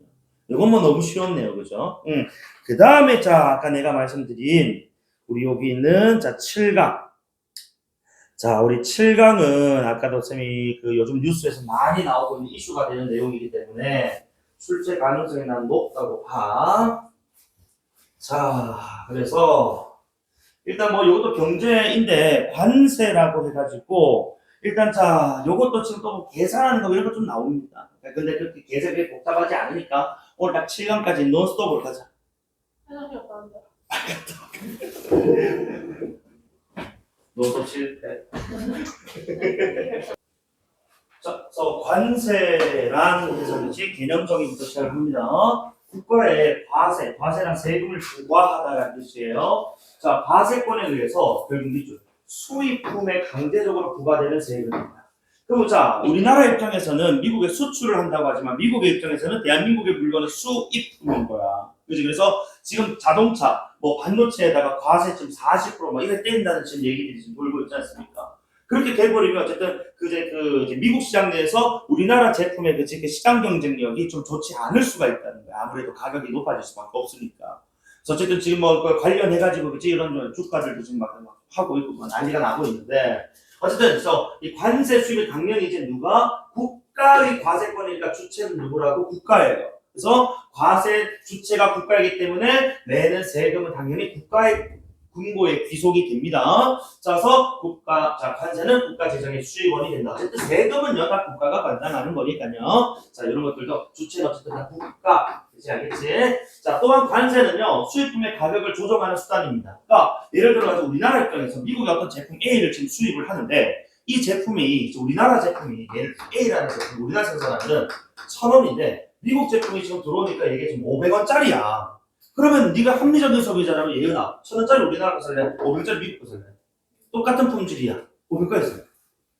이건 뭐 너무 쉬웠네요. 그죠? 그 다음에 자, 아까 내가 말씀드린 우리 여기 있는 자, 7강. 자, 우리 7강은 아까도 쌤이 그 요즘 뉴스에서 많이 나오고 있는 이슈가 되는 내용이기 때문에 출제 가능성이 난 높다고 봐. 자, 그래서 일단 뭐 이것도 경제인데 관세라고 해가지고 일단 자, 요것도 지금 또 계산하는 거 이런 거 좀 나옵니다. 근데 그렇게 계산이 복잡하지 않으니까 오늘 딱 7강까지 논스톱으로 가자. 해석이 없다는데. 논스톱 실패. 자, 그래서 관세란 해석이지 개념적인부터 시작합니다. 국가의 과세랑 세금을 부과하다라는 뜻이에요. 자, 과세권에 의해서 결국 수입품에 강제적으로 부과되는 세금입니다. 그럼 자, 우리나라 입장에서는 미국에 수출을 한다고 하지만 미국의 입장에서는 대한민국의 물건은 수입품인 거야. 그지? 그래서 지금 자동차, 뭐 반도체에다가 과세금 40% 이래 뗀다는 지금 얘기들이 지금 돌고 있지 않습니까? 그렇게 돼버리면 어쨌든 이제 미국 시장 내에서 우리나라 제품의 그 시장 경쟁력이 좀 좋지 않을 수가 있다는 거야. 아무래도 가격이 높아질 수밖에 없으니까. 그래서 어쨌든 지금 뭐 관련해가지고 그치 이런 주가들도 지금 막 하고 있고 난리가 나고 있는데 어쨌든 그래서 이 관세 수입을 당연히 이제 누가 국가의 과세권이니까 주체는 누구라고 국가예요. 그래서 과세 주체가 국가이기 때문에 내는 세금은 당연히 국가의 군고에 귀속이 됩니다. 그래서 관세는 국가 재정의 수입원이 된다. 어쨌든 세금은요 다 국가가 관장하는 거니까요. 자, 이런 것들도 주체는 어쨌든 다 국가. 그치, 알겠지? 자, 또한 관세는요 수입품의 가격을 조정하는 수단입니다. 그러니까 예를 들어서 우리나라 입장에서 미국의 어떤 제품 A를 지금 수입을 하는데 이 제품이 우리나라 제품이 예를 들어 A라는 제품 우리나라 생산하는 1,000원인데 미국 제품이 지금 들어오니까 이게 지금 500원짜리야. 그러면 네가 합리적인 소비자라면 예은아 1,000원짜리 우리나라 거 살래? 500원짜리 미국 거 살래? 똑같은 품질이야. 500원까지 살래.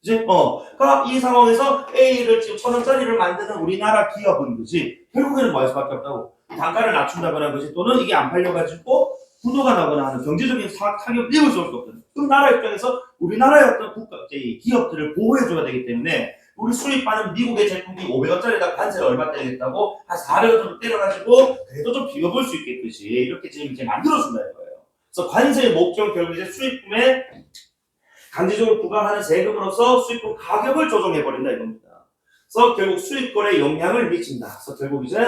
그치? 그러니까 이 상황에서 A를 지금 1,000원짜리를 만드는 우리나라 기업은 그지? 결국에는 뭐 할 수밖에 없다고. 단가를 낮춘다거나 그지? 또는 이게 안 팔려가지고 부도가 나거나 하는 경제적인 타격을 입을 수밖에 없거든. 그럼 나라 입장에서 우리나라의 어떤 기업들을 보호해줘야 되기 때문에 우리 수입하는 미국의 제품이 500원짜리에다 관세를 얼마 떼겠다고 한 400원 정도 때려가지고 그래도 좀 비벼볼 수 있겠듯이 이렇게 지금 이제 만들어준다는 거예요. 그래서 관세의 목적은 결국 이제 수입품에 강제적으로 부과하는 세금으로서 수입품 가격을 조정해버린다 이겁니다. 그래서 결국 수입권에 영향을 미친다. 그래서 결국 이제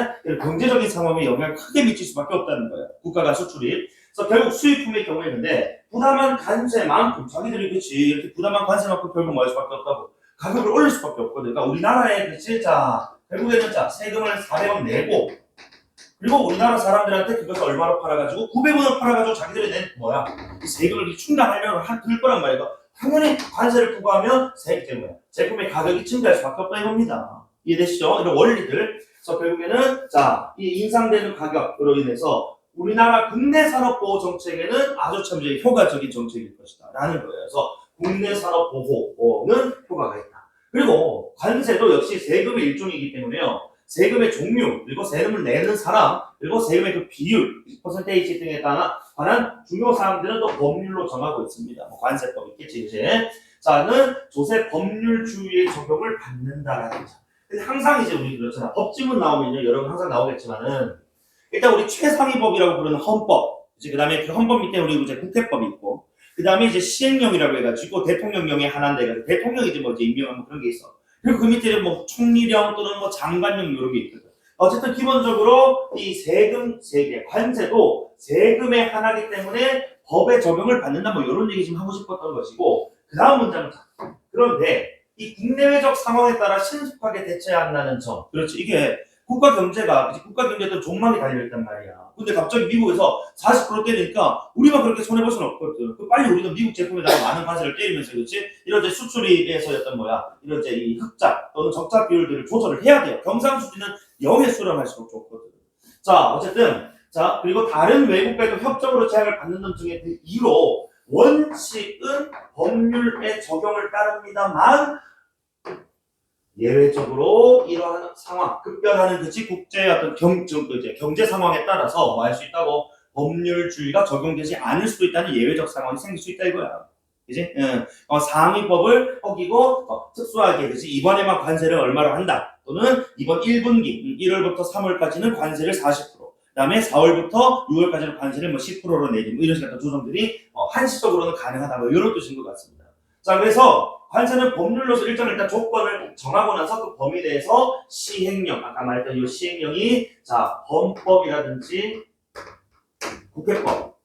경제적인 상황에 영향을 크게 미칠 수밖에 없다는 거예요. 국가가 수출이. 그래서 결국 수입품의 경우에 근데 부담한 관세만큼 자기들이 그치 이렇게 부담한 관세만큼 결국 뭐 할 수밖에 없다고. 가격을 올릴 수밖에 없거든. 그러니까 우리나라에 그치 자 결국에는 자 세금을 400원 내고 그리고 우리나라 사람들한테 그것을 얼마로 팔아가지고 900원을 팔아가지고 자기들이 낸 뭐야 이 세금을 충당하려고 들 거란 말이야. 당연히 관세를 부과하면 세금 때문에 제품의 가격이 증가할 수밖에 없다 이겁니다. 이해되시죠? 이런 원리들. 그래서 결국에는 자 이 인상되는 가격으로 인해서 우리나라 국내 산업 보호 정책에는 아주 참 이제 효과적인 정책일 것이다 라는 거예요. 그래서 국내 산업 보호는 효과가 있다. 그리고 관세도 역시 세금의 일종이기 때문에요. 세금의 종류, 그리고 세금을 내는 사람, 그리고 세금의 그 비율, 퍼센테이지 등에 관한 중요 사항들은 또 법률로 정하고 있습니다. 뭐 관세법 있겠지, 이제. 자는 조세 법률주의의 적용을 받는다라는 거죠. 근데 항상 이제 우리 그렇잖아. 법지문 나오면요, 여러분 항상 나오겠지만은, 일단 우리 최상위법이라고 부르는 헌법, 이제 그 다음에 그 헌법 밑에 우리 이제 국회법이 있고, 그 다음에 이제 시행령이라고 해가지고 대통령령의 하나인데, 해가지고 대통령이지 뭐 이제 임명하면 그런 게 있어. 그리고 그 밑에는 뭐 총리령 또는 뭐 장관령 이런 게 있거든. 어쨌든 기본적으로 이 세금, 세계, 관세도 세금의 하나이기 때문에 법의 적용을 받는다 뭐 이런 얘기 좀 하고 싶었던 것이고, 그 다음 문장은 그런데 이 국내외적 상황에 따라 신속하게 대처해야 한다는 점. 그렇지. 이게 국가 경제가, 국가 경제도 종막이 달려있단 말이야. 근데 갑자기 미국에서 40% 때리니까 우리만 그렇게 손해볼 수는 없거든. 빨리 우리도 미국 제품에다가 많은 관세를 때리면서, 그렇지? 이런 이제 수출입에서였던 이런 이제 이 흑자 또는 적자 비율들을 조절을 해야 돼요. 경상수지는 0에 수렴할수록 좋거든. 자, 어쨌든, 자, 그리고 다른 외국과도 협정으로 제약을 받는 점 중에 그 이로 원칙은 법률의 적용을 따릅니다만 예외적으로 이러한 상황, 급변하는 그치 국제 어떤 경제 상황에 따라서 뭐 할 수 있다고 법률주의가 적용되지 않을 수도 있다는 예외적 상황이 생길 수 있다 이거야. 그지? 상위법을 어기고 특수하게 그지 이번에만 관세를 얼마로 한다. 또는 이번 1분기 1월부터 3월까지는 관세를 40%. 그다음에 4월부터 6월까지는 관세를 뭐 10%로 내림 뭐 이런 식의 조정들이 한시적으로는 가능하다 뭐 이런 뜻인 것 같습니다. 자, 그래서 관세는 법률로서 일단 조건을 정하고 나서 그 범위에 대해서 시행령, 아까 말했던 이 시행령이 자 헌법이라든지 국회법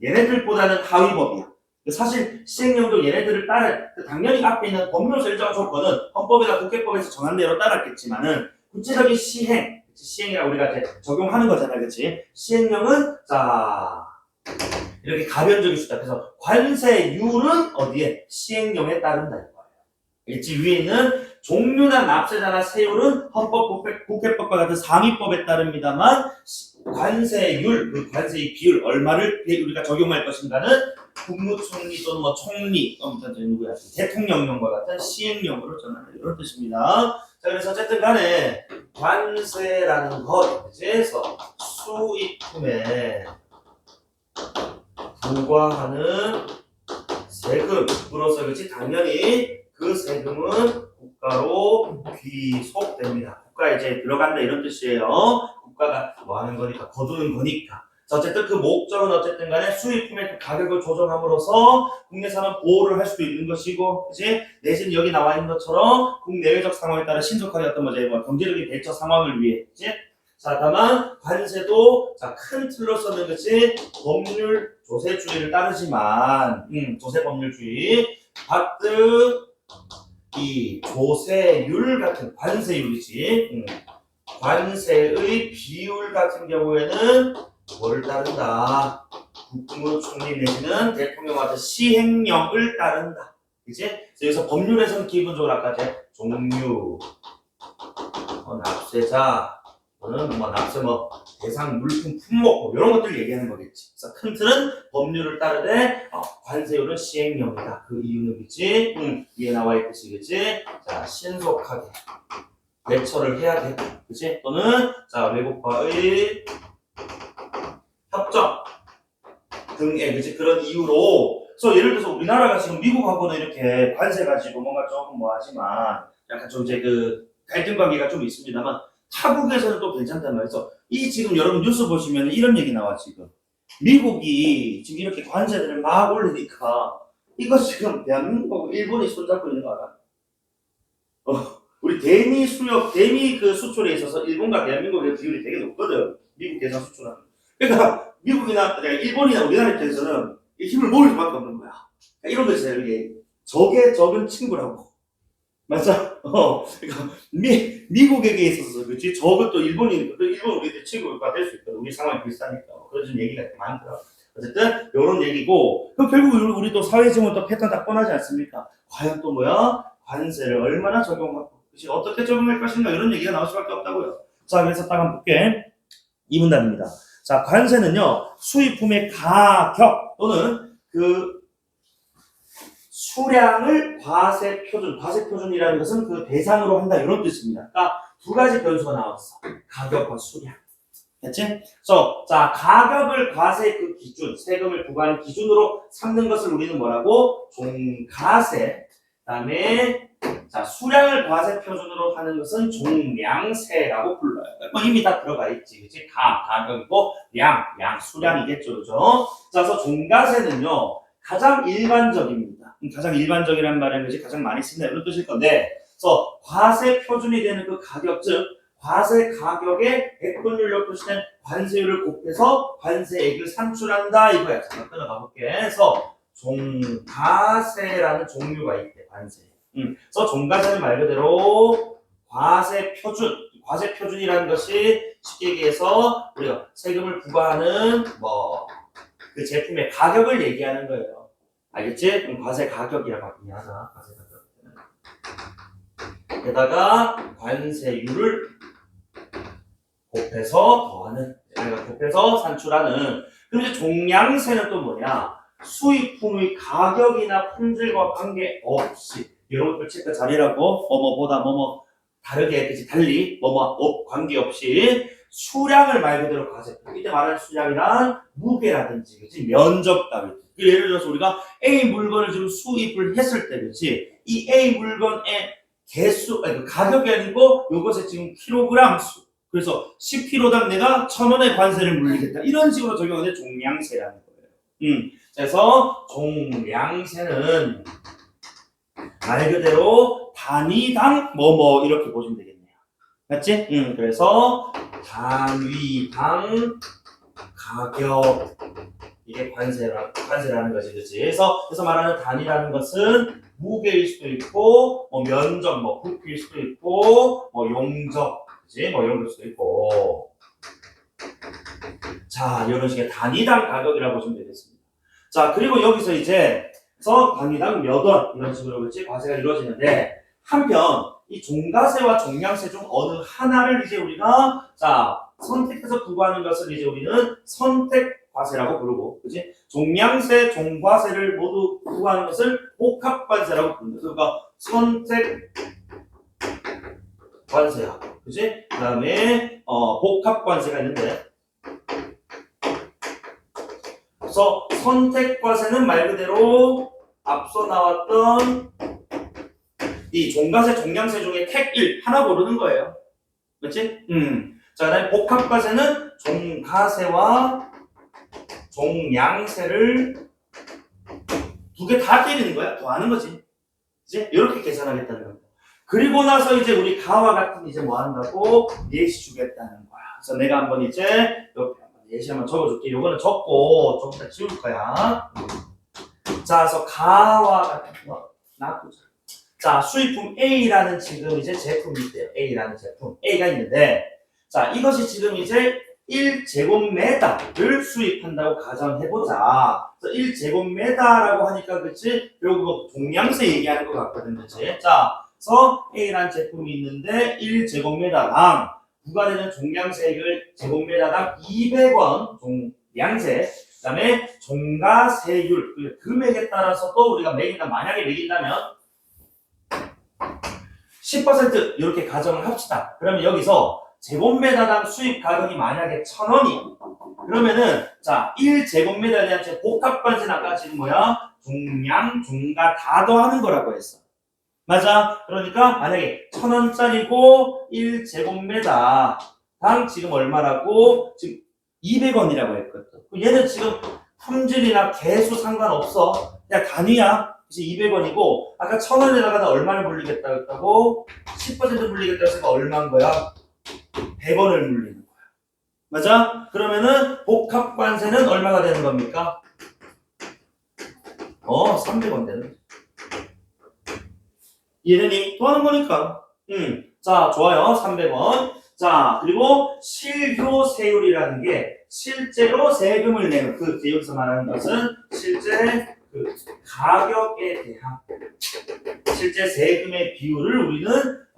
얘네들보다는 하위법이야. 사실 시행령도 얘네들을 따라 당연히 앞에 있는 법률로서 일정한 조건은 헌법이나 국회법에서 정한 대로 따랐겠지만은 구체적인 시행이라고 우리가 이제 적용하는 거잖아, 그렇지? 시행령은 자 이렇게 가변적일 수 있다. 그래서 관세율은 어디에? 시행령에 따른다 이거예요. 일지 위에 있는 종류나 납세자나 세율은 헌법, 국회법과 같은 상위법에 따릅니다만 관세율, 그 관세의 비율 얼마를 우리가 적용할 것인가는 국무총리 또는 뭐 총리, 누구야? 대통령령과 같은 시행령으로 전하는 이런 뜻입니다. 자, 그래서 어쨌든 간에 관세라는 것, 그래서 수입품에 부과하는 세금으로서 그렇지 당연히 그 세금은 국가로 귀속됩니다. 국가에 이제 들어간다 이런 뜻이에요. 국가가 뭐 하는 거니까 거두는 거니까. 자, 어쨌든 그 목적은 어쨌든 간에 수입품의 그 가격을 조정함으로써 국내산업 보호를 할 수도 있는 것이고, 그지? 내지는 여기 나와 있는 것처럼 국내외적 상황에 따라 신속하게 어떤 경제적인 대처 상황을 위해, 그지? 자, 다만 관세도 자, 큰 틀로서는 그치 법률 조세주의를 따르지만 조세 법률주의 받듯 이 조세율 같은 관세율이지 관세의 비율 같은 경우에는 뭘 따른다? 국무총리 내지는 대통령 같은 시행령을 따른다. 그치? 그래서 법률에서는 기본적으로 아까 이제 종류, 납세자 또는 뭐 납세 대상 물품 품목 이런 것들 얘기하는 거겠지. 그래서 큰 틀은 법률을 따르되 관세율은 시행령이다. 그 이유는 그치? 위에 나와 있듯이 그치? 자, 신속하게 대처를 해야 되고, 그치? 또는 자 외국과의 협정 등의 그치 그런 이유로. 그래서 예를 들어서 우리나라가 지금 미국하고는 이렇게 관세 가지고 뭔가 조금 하지만 약간 좀 이제 그 갈등 관계가 좀 있습니다만. 타국에서는 또 괜찮단 말이죠. 이 지금 여러분 뉴스 보시면 이런 얘기 나와 지금. 미국이 지금 이렇게 관세들을 막 올리니까 이거 지금 대한민국하고 일본이 손잡고 있는 거 알아? 우리 대미 그 수출에 있어서 일본과 대한민국의 비율이 되게 높거든. 미국 대상 수출하는. 그러니까 미국이나 일본이나 우리나라 입장에서는 힘을 모을 수밖에 없는 거야. 그러니까 이런 거 있어요. 이게 적의 적은 친구라고. 맞아. 그러니까 미국에게 있어서 그렇지. 적은 또 일본이니까 또 일본 우리들 친구가 될 수 있거든. 우리 상황이 비슷하니까. 그런 좀 얘기가 많더라. 어쨌든 이런 얘기고. 그럼 결국 우리 또 사회지원 또 패턴 딱 뻔하지 않습니까? 과연 또 관세를 얼마나 적용하고, 그치? 어떻게 적용할 것인가 이런 얘기가 나올 수밖에 없다고요. 자, 그래서 딱 한번 볼게. 이 문답입니다. 자, 관세는요 수입품의 가격 또는 그 수량을 과세 표준이라는 것은 그 대상으로 한다 이런 뜻입니다. 그러니까 두 가지 변수가 나왔어. 가격과 수량. 됐지? 그래서 자 가격을 과세 그 기준, 세금을 부과하는 기준으로 삼는 것을 우리는 뭐라고? 종가세. 그다음에 자 수량을 과세 표준으로 하는 것은 종량세라고 불러요. 뭐 이미 다 들어가 있지, 그렇지? 가격이고 량 수량이겠죠, 그죠? 자, 그래서 종가세는요 가장 일반적입니다. 가장 일반적이라는 말은 것이 가장 많이 쓴다 이런 뜻일 건데, 그래서 과세 표준이 되는 그 가격, 즉 과세 가격에 백분율로 표시된 관세율을 곱해서 관세액을 산출한다 이거야. 잠깐 끊어가 볼게. 그래서 종가세라는 종류가 있대, 관세. 그래서 종가세는 말 그대로 과세 표준이라는 것이 쉽게 얘기해서 우리가 세금을 부과하는 그 제품의 가격을 얘기하는 거예요. 알겠지? 그럼 과세 가격이라고 하자. 과세 가격. 게다가 관세율을 곱해서 더하는, 곱해서 산출하는. 그럼 이제 종량세는 또 뭐냐? 수입품의 가격이나 품질과 관계없이 이런 것들 체크 잘해라고 뭐뭐보다 뭐뭐 다르게 그치 달리 뭐뭐 관계없이 수량을 말 그대로 과세. 이때 말하는 수량이란 무게라든지 그치 면적 따위. 예를 들어서 우리가 A 물건을 지금 수입을 했을 때 그치 이 A 물건의 개수 아니 그 가격이 아니고 요것의 지금 킬로그램 수. 그래서 10kg당 내가 1,000원의 관세를 물리겠다. 이런 식으로 적용하는 종량세라는 거예요. 그래서 종량세는 말 그대로 단위당 뭐뭐 이렇게 보시면 되겠네요. 맞지? 그래서 단위당 가격 이게 관세라는 거지, 그렇지? 그래서 말하는 단위라는 것은 무게일 수도 있고, 뭐 면적, 뭐 부피일 수도 있고, 뭐 용적, 그렇지? 뭐 이런 걸 수도 있고. 자, 이런 식의 단위당 가격이라고 보시면 되겠습니다. 자, 그리고 여기서 이제 단위당 몇 원 이런 식으로 그렇지 과세가 이루어지는데 한편 이 종가세와 종량세 중 어느 하나를 이제 우리가 선택해서 부과하는 것을 이제 우리는 선택과세라고 부르고, 그렇지? 종량세, 종과세를 모두 부과하는 것을 복합관세라고 부릅니다. 그러니까 선택관세하고, 그렇지? 그다음에 복합관세가 있는데, 그래서 선택과세는 말 그대로 앞서 나왔던 이 종가세, 종량세 중에 택 1 하나 고르는 거예요. 그렇지? 자, 그다음에 복합과세는 종가세와 종량세를 두 개 다 때리는 거야. 더하는 거지. 이제 이렇게 계산하겠다는 겁니다. 그리고 나서 이제 우리 가와 같은 이제 뭐 한다고 예시 주겠다는 거야. 그래서 내가 한번 이제 옆에 한번 예시 한번 적어줄게. 요거는 적고 조금 더 지울 거야. 자, 그래서 가와 같은 거 놔두자. 자, 수입품 A라는 지금 이제 제품이 있대요. A라는 제품. A가 있는데, 자, 이것이 지금 이제 1제곱미터를 수입한다고 가정해보자. 그래서 1제곱미터라고 하니까, 그치? 결국 종량세 얘기하는 것 같거든, 그치? 자, 그래서 A라는 제품이 있는데, 1제곱미터당 부과되는 종량세액을 제곱미터당 200원 종량세, 그 다음에 종가세율, 그 금액에 따라서 또 우리가 만약에 매긴다면, 10% 이렇게 가정을 합시다. 그러면 여기서 제곱미터당 수입 가격이 만약에 1,000원이야. 그러면은 1제곱미터에 대한 제 복합관세는 아까 지금 뭐야? 종량, 종가 다 더하는 거라고 했어. 맞아? 그러니까 만약에 1,000원짜리고 1제곱미터당 지금 얼마라고? 지금 200원이라고 했거든. 얘는 지금 품질이나 개수 상관없어. 그냥 단위야. 200원이고 아까 1,000원에다가 얼마를 물리겠다 했다고? 10% 물리겠다 했으니까 얼마인 거야? 100원을 물리는 거야. 맞아? 그러면은 복합관세는 얼마가 되는 겁니까? 300원 되는. 이해되니? 더하는 거니까. 자, 좋아요. 300원. 자, 그리고 실효세율이라는 게 실제로 세금을 내는 여기서 말하는 것은 실제 가격에 대한 실제 세금의 비율을 우리는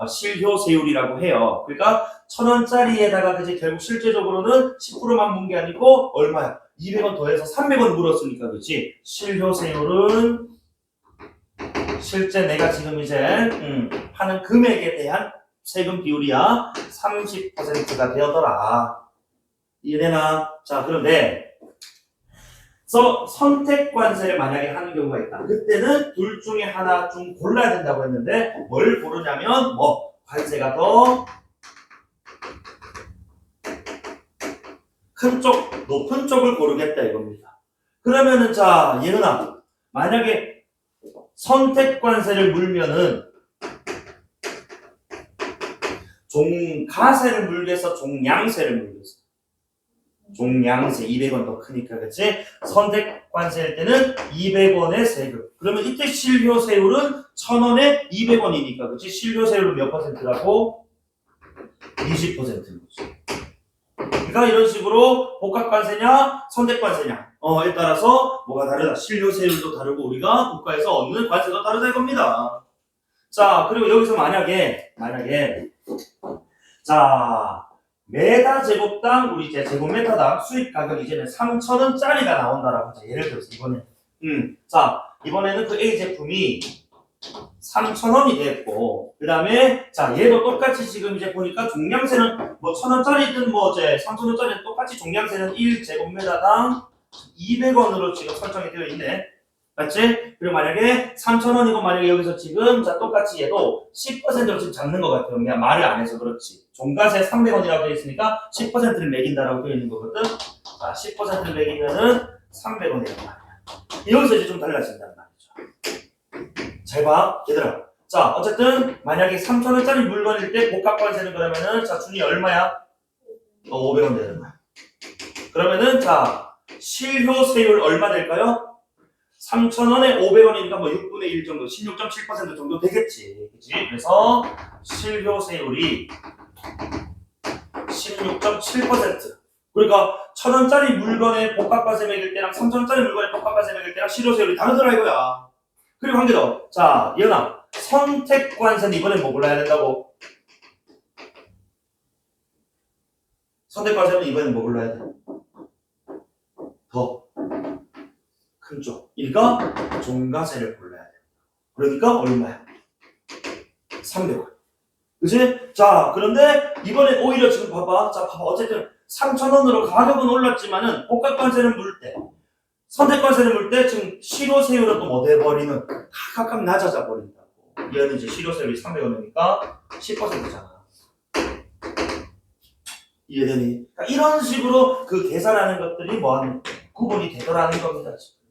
실효세율이라고 해요. 그러니까 1,000원짜리에다가 그치 결국 실제적으로는 10%만 문 게 아니고 얼마야? 200원 더해서 300원 물었으니까 그렇지. 실효세율은 실제 내가 지금 이제 파는 금액에 대한 세금 비율이야 30%가 되어더라. 이해되나? 자, 그런데 선택 관세를 만약에 하는 경우가 있다. 그때는 둘 중에 하나 좀 골라야 된다고 했는데 뭘 고르냐면 관세가 더 큰 쪽, 높은 쪽을 고르겠다 이겁니다. 그러면은 자, 예은아, 만약에 선택 관세를 물면은 종가세를 물겠어, 종량세를 물겠어. 종량세 200원 더 크니까, 그치? 선택 관세일 때는 200원의 세금. 그러면 이때 실효세율은 1000원에 200원이니까, 그치? 실효세율은 몇 퍼센트라고? 20%인 거지. 그러니까 이런 식으로 복합관세냐, 선택관세냐에 따라서 뭐가 다르다. 실효세율도 다르고 우리가 국가에서 얻는 관세도 다르다 이겁니다. 자, 그리고 여기서 만약에 자, 메다 제곱당 우리 이제 제곱미터당 수입 가격이 이제는 3,000원짜리가 나온다라고 하자. 예를 들어서 이번에는 그 A 제품이 3,000원이 됐고, 그 다음에, 자, 얘도 똑같이 지금 이제 보니까 종량세는 1,000원짜리든 이제 3,000원짜리든 똑같이 종량세는 1제곱미터당 200원으로 지금 설정이 되어 있네. 맞지? 그리고 만약에 3,000원이고, 만약에 여기서 지금, 자, 똑같이 얘도 10%로 지금 잡는 것 같아요. 그냥 말을 안 해서 그렇지. 종가세 300원이라고 되어 있으니까 10%를 매긴다라고 되어 있는 거거든. 자, 10%를 매기면은 300원이란 말이야. 여기서 이제 좀 달라진단 말이죠. 잘 봐, 얘들아. 자, 어쨌든 만약에 3,000원짜리 물건일 때 복합관세는 그러면은 자, 준이 얼마야? 500원 되는 거야. 그러면은 자, 실효세율 얼마 될까요? 3,000원에 500원이니까 6분의 1 정도, 16.7% 정도 되겠지. 그치? 그래서 실효세율이 16.7%. 그러니까 1,000원짜리 물건에 복합관세 매길 때랑 3,000원짜리 물건에 복합관세 매길 때랑 실효세율이 다르더라 이거야. 그리고 한 개 더. 자, 예은아. 선택관세는 이번엔 뭐 골라야 된다고? 선택관세는 이번엔 뭐 골라야 돼? 더 큰 쪽. 그러니까 종가세를 골라야 돼. 그러니까 얼마야? 300원. 그치? 자, 그런데 이번엔 오히려 지금 봐봐. 자, 봐봐. 어쨌든 3,000원으로 가격은 올랐지만은 복합관세는 물 때, 선택관세를 물 때 지금 실효세율은 또 뭐 돼버리는 다 각각 낮아져 버린다고. 얘는 이제 실효세율이 300원이니까 10%잖아. 이해되니? 그러니까 이런 식으로 그 계산하는 것들이 뭐하는 구분이 되더라는 겁니다. 지금.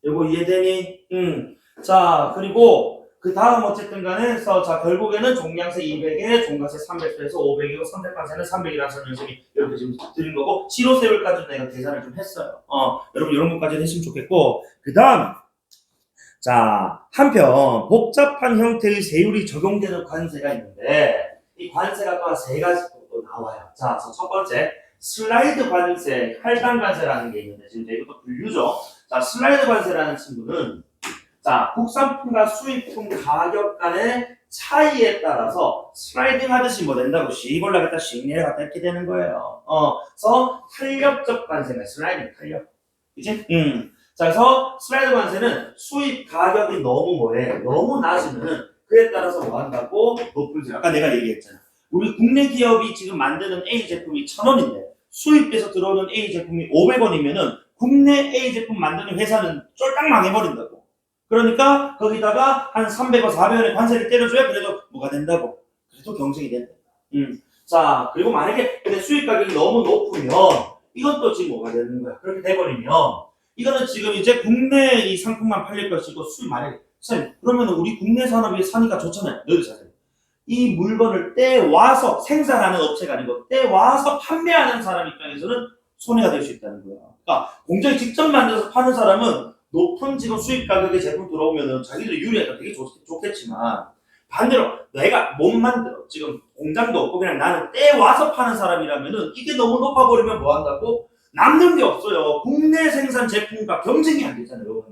이거 이해되니? 자, 그리고 그 다음 어쨌든 간에 자, 결국에는 종량세 200에 종가세 300에서 500이고 선택관세는 300이라는 설명이 이렇게 지금 드린 거고, 실효세율까지 내가 계산을 좀 했어요. 여러분 이런 것까지 했으면 좋겠고, 그 다음 자, 한편 복잡한 형태의 세율이 적용되는 관세가 있는데 이 관세가 또 한 세 가지 또 나와요. 자, 첫 번째 슬라이드 관세, 할당 관세라는 게 있는데 지금 이것도 분류죠. 자, 슬라이드 관세라는 친구는 자, 국산품과 수입품 가격 간의 차이에 따라서 슬라이딩 하듯이 뭐 된다고 씩 올라갔다 씩 내려갔다 이렇게 되는 거예요. 그래서 탄력적 관세는 슬라이딩 탄력. 그치? 자, 그래서 슬라이드 관세는 수입 가격이 너무 낮으면 그에 따라서 뭐 한다고? 높은 세. 아까 내가 얘기했잖아. 우리 국내 기업이 지금 만드는 A 제품이 1,000원인데 수입돼서 들어오는 A 제품이 500원이면은 국내 A 제품 만드는 회사는 쫄딱 망해버린다고. 그러니까 거기다가 한 300원, 400원의 관세를 때려줘야 그래도 뭐가 된다고. 그래도 경쟁이 된다. 자, 그리고 만약에 근데 수입 가격이 너무 높으면 이건 또 지금 뭐가 되는 거야. 그렇게 돼버리면 이거는 지금 이제 국내 이 상품만 팔릴 것이고 수입 만약에 선생님 그러면 우리 국내 산업이 사니까 좋잖아요. 너희들 사세요. 이 물건을 떼와서 생산하는 업체가 아니고 떼와서 판매하는 사람 입장에서는 손해가 될 수 있다는 거야. 그러니까 공장에 직접 만들어서 파는 사람은 높은 지금 수입 가격의 제품 들어오면은 자기들이 유리하니까 되게 좋겠지만 반대로 내가 못 만들어. 지금 공장도 없고 그냥 나는 떼와서 파는 사람이라면은 이게 너무 높아버리면 뭐 한다고? 남는 게 없어요. 국내 생산 제품과 경쟁이 안 되잖아요.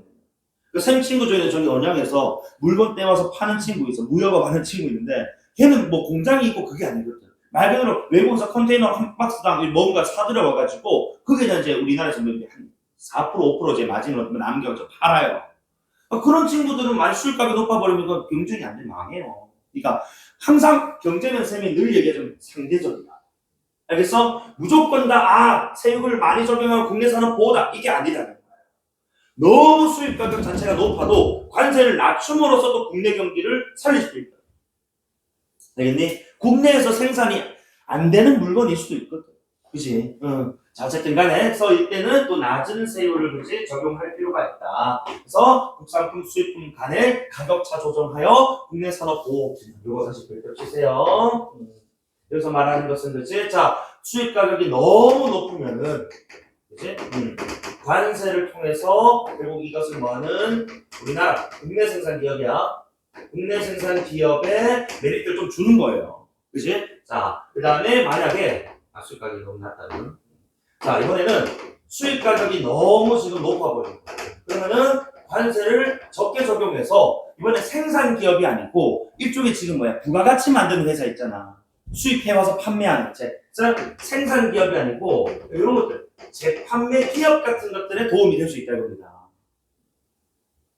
그 생 친구 중에 저기 언양에서 물건 떼와서 파는 친구 있어. 무역업 하는 친구 있는데 걔는 뭐 공장이 있고 그게 아니거든. 말 그대로 외국에서 컨테이너 한 박스당 뭔가 사들여와가지고 그게 이제 우리나라에서 한 4% 5% 제 마진으로 남겨서 팔아요. 그런 친구들은 많이 수익값이 높아버리면 그 경쟁이 안 되면 망해요. 그러니까 항상 경쟁은 쌤이 늘 얘기하자면 상대적이다. 알겠어? 무조건 다 세율을 많이 적용하고 국내 산업 보호다 이게 아니라는 거예요. 너무 수입 가격 자체가 높아도 관세를 낮춤으로써도 국내 경기를 살릴 수도 있다. 알겠니? 국내에서 생산이 안 되는 물건일 수도 있거든. 그지? 자, 어쨌든 간에, 이때는 또 낮은 세율을 그지 적용할 필요가 있다. 그래서 국산품, 수입품 간의 가격차 조정하여 국내 산업 보호. 이거 다시 펼쳐주세요. 여기서 말하는 것은 그지? 자, 수입 가격이 너무 높으면은, 그지? 관세를 통해서 결국 이것을 뭐하는 우리나라 국내 생산 기업이야. 국내 생산 기업에 메리트를 좀 주는 거예요. 그지? 자, 그 다음에 만약에 수입 가격이 너무 낮다면 자, 이번에는 수입 가격이 너무 지금 높아버린 거예요. 그러면은 관세를 적게 적용해서 이번에 생산 기업이 아니고 일종의 지금 부가가치 만드는 회사 있잖아. 수입해와서 판매하는 생산 기업이 아니고 이런 것들 재판매 기업 같은 것들에 도움이 될 수 있다 이겁니다.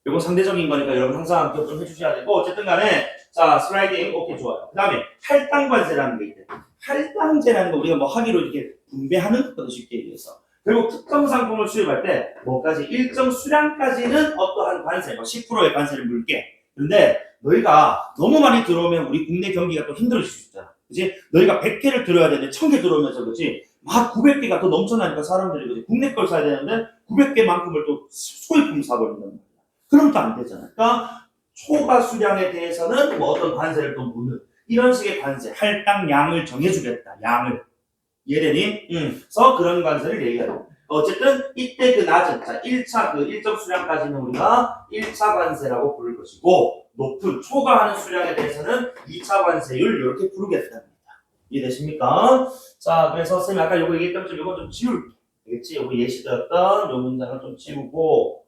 이건 상대적인 거니까 여러분 항상 기억 좀 해주셔야 되고 어쨌든 간에 자 슬라이딩 오케이 좋아요. 그 다음에 할당 관세라는 게 있대. 할당제라는 거 우리가 하기로 이렇게 분배하는 것보다 쉽게 얘기해서 결국 특정 상품을 수입할 때 뭐까지 일정 수량까지는 어떠한 관세 10%의 관세를 물게. 근데 너희가 너무 많이 들어오면 우리 국내 경기가 또 힘들어질 수 있잖아. 그치? 너희가 100개를 들어야 되는데 1000개 들어오면서 그치? 막 900개가 더 넘쳐나니까 사람들이 그치? 국내 걸 사야 되는데 900개만큼을 또 소입품 사버린단 말이야. 그럼 또 안 되잖아. 그러니까 초과 수량에 대해서는 어떤 관세를 또 묻는 이런 식의 관세, 할당량을 정해주겠다. 양을. 이해되니? 그래서 그런 관세를 얘기하는 어쨌든 이때 그 낮은 1차 그 일정 수량까지는 우리가 1차 관세라고 부를 것이고 높은 초과하는 수량에 대해서는 2차 관세율 이렇게 부르겠답니다. 이해되십니까? 자, 그래서 선생님 아까 요거 얘기했던 것처럼 요거 좀 지울게. 알겠지? 요거 예시되었던 요 문장을 좀 지우고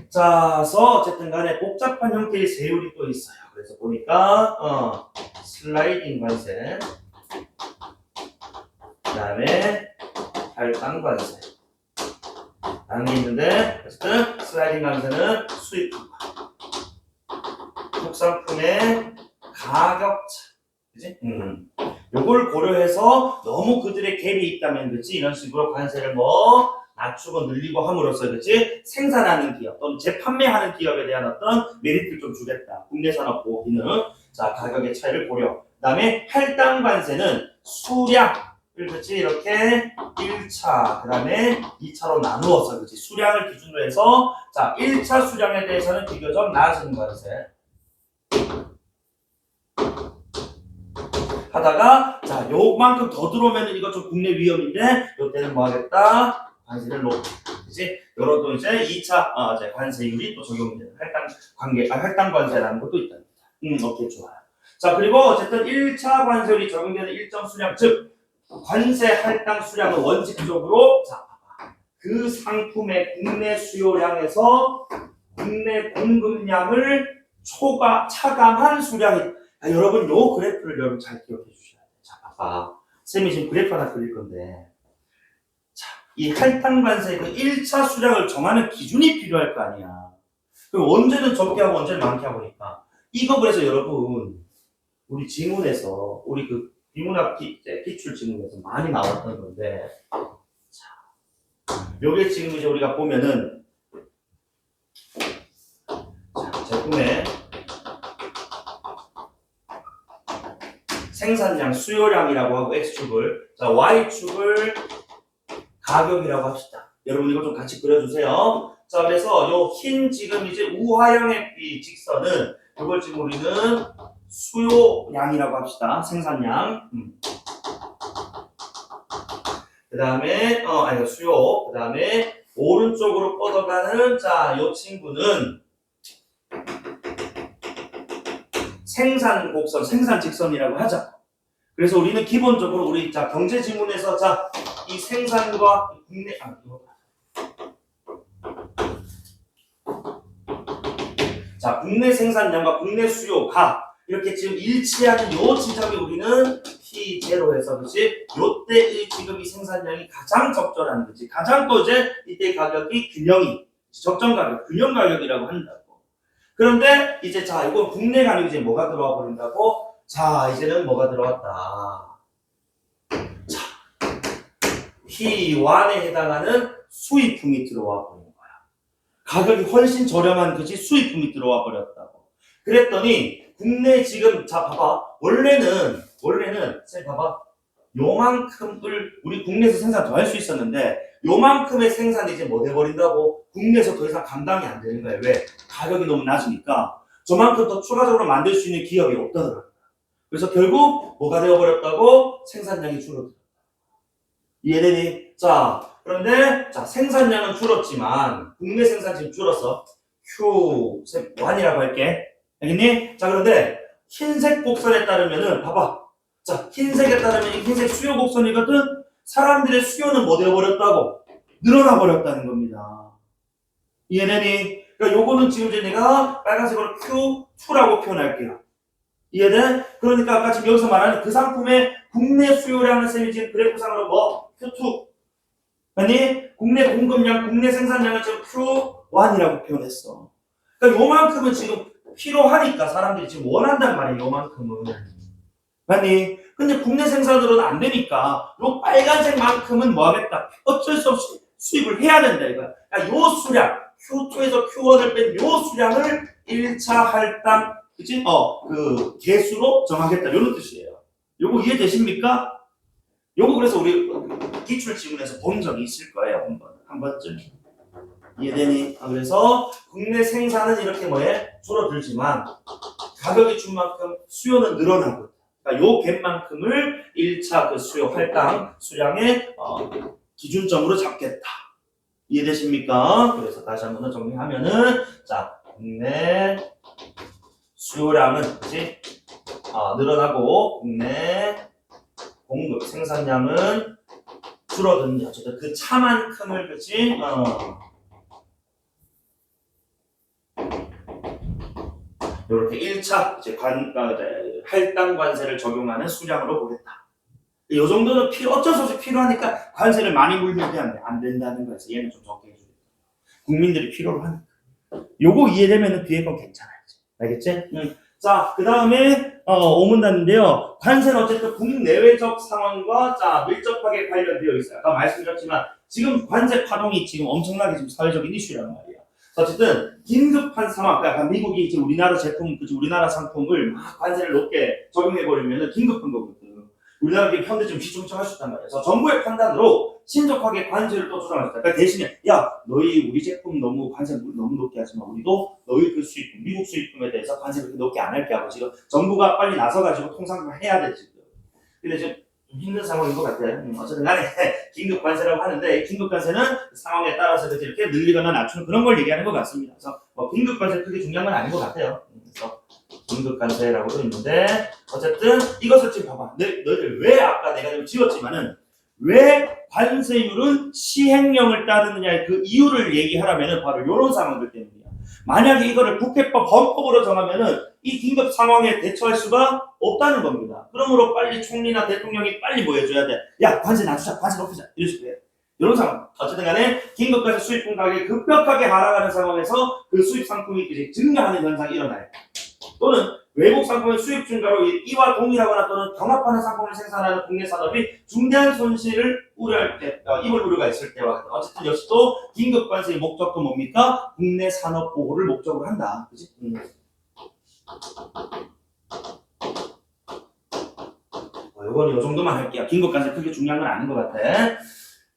자, 그래서 어쨌든 간에 복잡한 형태의 세율이 또 있어요. 그래서 보니까 슬라이딩 관세 그 다음에 할당 관세 라는 게 있는데 어쨌든 슬라이딩 관세는 수입품과 국산품의 가격차 그치? 요걸 고려해서 너무 그들의 갭이 있다면 그치? 이런 식으로 관세를 낮추고 늘리고 함으로써 그치? 생산하는 기업 또는 재판매하는 기업에 대한 어떤 메리트를 좀 주겠다. 국내 산업 보호 기능. 자, 가격의 차이를 고려. 그 다음에 할당 관세는 수량을 그치? 이렇게 1차, 그 다음에 2차로 나누어서 그치? 수량을 기준으로 해서 자, 1차 수량에 대해서는 비교적 낮은 관세. 하다가 자, 요만큼 더 들어오면 이거 좀 국내 위험인데 요때는 뭐 하겠다? 관세를 높이, 그치? 요런 또 이제 2차 관세율이 또 적용되는 할당 관세라는 것도 있답니다. 오케이, 좋아요. 자, 그리고 어쨌든 1차 관세율이 적용되는 일정 수량, 즉, 관세 할당 수량은 원칙적으로, 자, 그 상품의 국내 수요량에서 국내 공급량을 차감한 수량이, 여러분, 요 그래프를 여러분 잘 기억해 주셔야 돼요. 자, 봐봐. 쌤이 지금 그래프 하나 그릴 건데, 이 할당 관세의 그 1차 수량을 정하는 기준이 필요할 거 아니야. 그럼 언제는 적게 하고 언제는 많게 하고니까. 이거 그래서 여러분, 우리 지문에서, 우리 그 비문학 기출 지문에서 많이 나왔던 건데, 자, 요게 지금 이제 우리가 보면은, 자, 제품의 생산량, 수요량이라고 하고 X축을, 자, Y축을 가격이라고 합시다. 여러분 이거 좀 같이 그려주세요. 자, 그래서 요 흰 지금 이제 우하형의 이 직선은 이걸 지금 우리는 수요량이라고 합시다. 생산량. 그 다음에 수요. 그 다음에 오른쪽으로 뻗어가는 자, 요 친구는 생산 곡선, 생산 직선이라고 하자. 그래서 우리는 기본적으로 우리 자 경제 지문에서 자 이 생산과 국내 자 국내 생산량과 국내 수요가 이렇게 지금 일치하는 요 지점이 우리는 P0에서 그렇지 요때의 지금 이 생산량이 가장 적절한 거지. 가장 또 이제 이때 가격이 균형이 적정 가격, 균형 가격이라고 한다고. 그런데 이제 자, 이거 국내 가격이 이제 뭐가 들어와 버린다고? 자, 이제는 뭐가 들어왔다. 자, P1에 해당하는 수입품이 들어와 버린 거야. 가격이 훨씬 저렴한 그지 수입품이 들어와 버렸다고. 그랬더니 국내 지금 자 봐봐. 원래는 쌤 봐봐. 요만큼을 우리 국내에서 생산 더 할 수 있었는데 요만큼의 생산이 이제 뭐 돼버린다고? 국내에서 더 이상 감당이 안 되는 거예요. 왜? 가격이 너무 낮으니까 저만큼 더 추가적으로 만들 수 있는 기업이 없다더라. 그래서 결국 뭐가 되어버렸다고? 생산량이 줄어들었다. 이해되니? 자, 그런데 자 생산량은 줄었지만 국내 생산 지금 줄었어. Q1이라고 할게. 알겠니? 자, 그런데 흰색 곡선에 따르면은 봐봐. 자, 흰색에 따르면 이 흰색 수요 곡선이거든. 사람들의 수요는 뭐 되어버렸다고? 늘어나 버렸다는 겁니다. 이해되니? 그러니까 요거는 지금 이제 내가 빨간색으로 Q2라고 표현할게요. 이해돼? 그러니까 아까 지금 여기서 말하는 그 상품의 국내 수요량은 쌤이 지금 그래프상으로 뭐? Q2. 아니? 국내 공급량, 국내 생산량을 지금 Q1이라고 표현했어. 그러니까 요만큼은 지금 필요하니까 사람들이 지금 원한단 말이에요. 요만큼은. 아니? 근데 국내 생산으로는 안 되니까 요 빨간색만큼은 뭐 하겠다? 어쩔 수 없이 수입을 해야 된다 이거야. 그러니까 요 수량, Q2에서 Q1을 뺀 요 수량을 1차 할당, 그치? 그 개수로 정하겠다. 요런 뜻이에요. 요거 이해되십니까? 요거 그래서 우리 기출 지문에서 본 적이 있을 거예요. 한 번쯤. 이해되니? 그래서 국내 생산은 이렇게 뭐해? 줄어들지만 가격이 준 만큼 수요는 늘어나고 그러니까 요 갭만큼을 1차 그 수요 할당 수량의 기준점으로 잡겠다. 이해되십니까? 그래서 다시 한 번 더 정리하면은 자, 국내 수요량은 그치? 늘어나고 국내 공급 생산량은 줄어드는 어쨌든 그 차만큼을 그치? 이렇게 1차 이제 할당 관세를 적용하는 수량으로 보겠다. 이 정도는 어쩔 수 없이 필요하니까 관세를 많이 물면 안 된다는 거에서 얘는 좀 적게 해주겠다. 국민들이 필요로 하니까. 요거 이해되면 뒤에 건 괜찮아요. 알겠지? 자, 그 다음에 오문단인데요. 관세는 어쨌든 국내외적 상황과 자 밀접하게 관련되어 있어요. 아까 말씀드렸지만 지금 관세 파동이 지금 엄청나게 지금 사회적인 이슈란 말이에요. 어쨌든 긴급한 상황, 그러니까 미국이 이제 우리나라 제품, 우리나라 상품을 막 관세를 높게 적용해버리면 긴급한 거거든. 우리나라 현대 좀 휘청휘청할 수 있단 말이야. 그래서 정부의 판단으로 신속하게 관세를 또 조정할 수 있다. 그러니까 대신에 야, 너희 우리 제품 너무 관세 너무 높게 하지 마. 우리도 너희 그 수입품, 미국 수입품에 대해서 관세 그렇게 높게 안 할게 하고 지금 정부가 빨리 나서가지고 통상을 해야 돼 지금. 근데 지금 좀 힘든 상황인 것 같아요. 어쨌든 간에 긴급 관세라고 하는데 긴급 관세는 상황에 따라서 이렇게 늘리거나 낮추는 그런 걸 얘기하는 것 같습니다. 그래서 긴급 관세 크게 중요한 건 아닌 것 같아요. 그래서 긴급 관세라고도 있는데 어쨌든 이것을 지금 봐봐. 너희들 왜 아까 내가 좀 지웠지만은 왜 관세율은 시행령을 따르느냐의 그 이유를 얘기하라면은 바로 이런 상황들 때문이야. 만약에 이거를 국회법 헌법으로 정하면은 이 긴급 상황에 대처할 수가 없다는 겁니다. 그러므로 빨리 총리나 대통령이 빨리 뭐 해줘야 돼? 야, 관세 낮추자, 관세 높이자. 이럴 수 있어요. 이런 상황. 어쨌든 간에 긴급관세 수입품 가격이 급격하게 하락하는 상황에서 그 수입 상품이 이제 증가하는 현상이 일어나요. 또는 외국 상품의 수입 증가로 이와 동일하거나 또는 경합하는 상품을 생산하는 국내 산업이 중대한 손실을 우려할 때, 입을 우려가 있을 때와 같다. 어쨌든 역시 또 긴급 관세의 목적도 뭡니까? 국내 산업 보호를 목적으로 한다. 그치? 이건 이 정도만 할게요. 긴급 관세 크게 중요한 건 아닌 것 같아.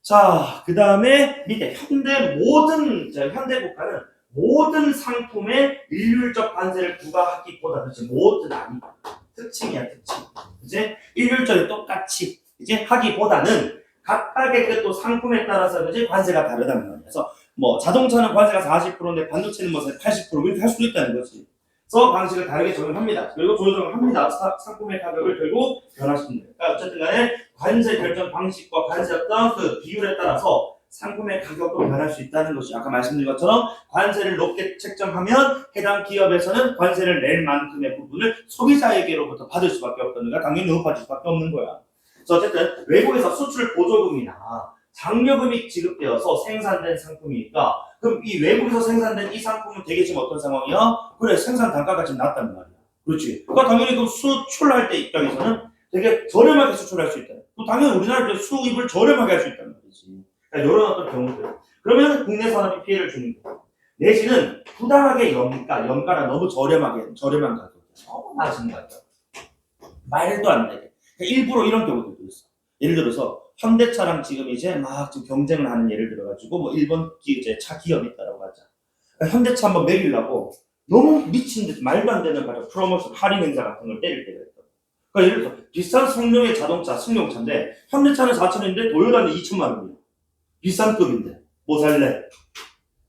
자, 그 다음에 밑에 현대 국가는 모든 상품에 일률적 관세를 부과하기보다 그치 모든 아니다. 특징이야 특징. 이제 일률적이 똑같이 이제 하기보다는 각각의 그 또 상품에 따라서 그치 관세가 다르다는 거야. 그래서 뭐 자동차는 관세가 40%인데 반도체는 뭐 80% 이렇게 할 수도 있다는 거지. 그래서 방식을 다르게 적용합니다. 그리고 조정을 합니다. 상품의 가격을 결국 변화시킵니다. 그러니까 어쨌든 간에 관세 결정 방식과 관세 어떤 그 비율에 따라서 상품의 가격도 변할 수 있다는 것이 아까 말씀드린 것처럼 관세를 높게 책정하면 해당 기업에서는 관세를 낼 만큼의 부분을 소비자에게로부터 받을 수밖에 없다는 거야. 당연히 높아질 수밖에 없는 거야. 그래서 어쨌든 외국에서 수출 보조금이나 당뇨금이 지급되어서 생산된 상품이니까 그럼 이 외국에서 생산된 이 상품은 되게 지금 어떤 상황이야? 그래 생산 단가가 지금 낮단 말이야. 그렇지. 그러니까 당연히 그 수출할 때 입장에서는 되게 저렴하게 수출할 수 있다. 또 당연히 우리나라 수입을 저렴하게 할 수 있단 말이지. 그러니까 이런 어떤 경우들. 그러면 국내 산업이 피해를 주는 거. 내지는 부당하게 염가가 너무 저렴한 가격. 너무 낮은 가격. 말도 안 되게. 그러니까 일부러 이런 경우들도 있어. 예를 들어서 현대차랑 지금 이제 막 지금 경쟁을 하는 예를 들어가지고 뭐 일본 이제 차 기업이 있다라고 하자. 그러니까 현대차 한번 매기려고 너무 미친 듯 말도 안 되는 가격 프로모션 할인 행사 같은 걸 때릴 때가 있다. 그러니까 예를 들어서 비싼 성능의 자동차 승용차인데 현대차는 4천원인데 도요타는 2천만 원이야. 비싼 급인데 뭐 살래?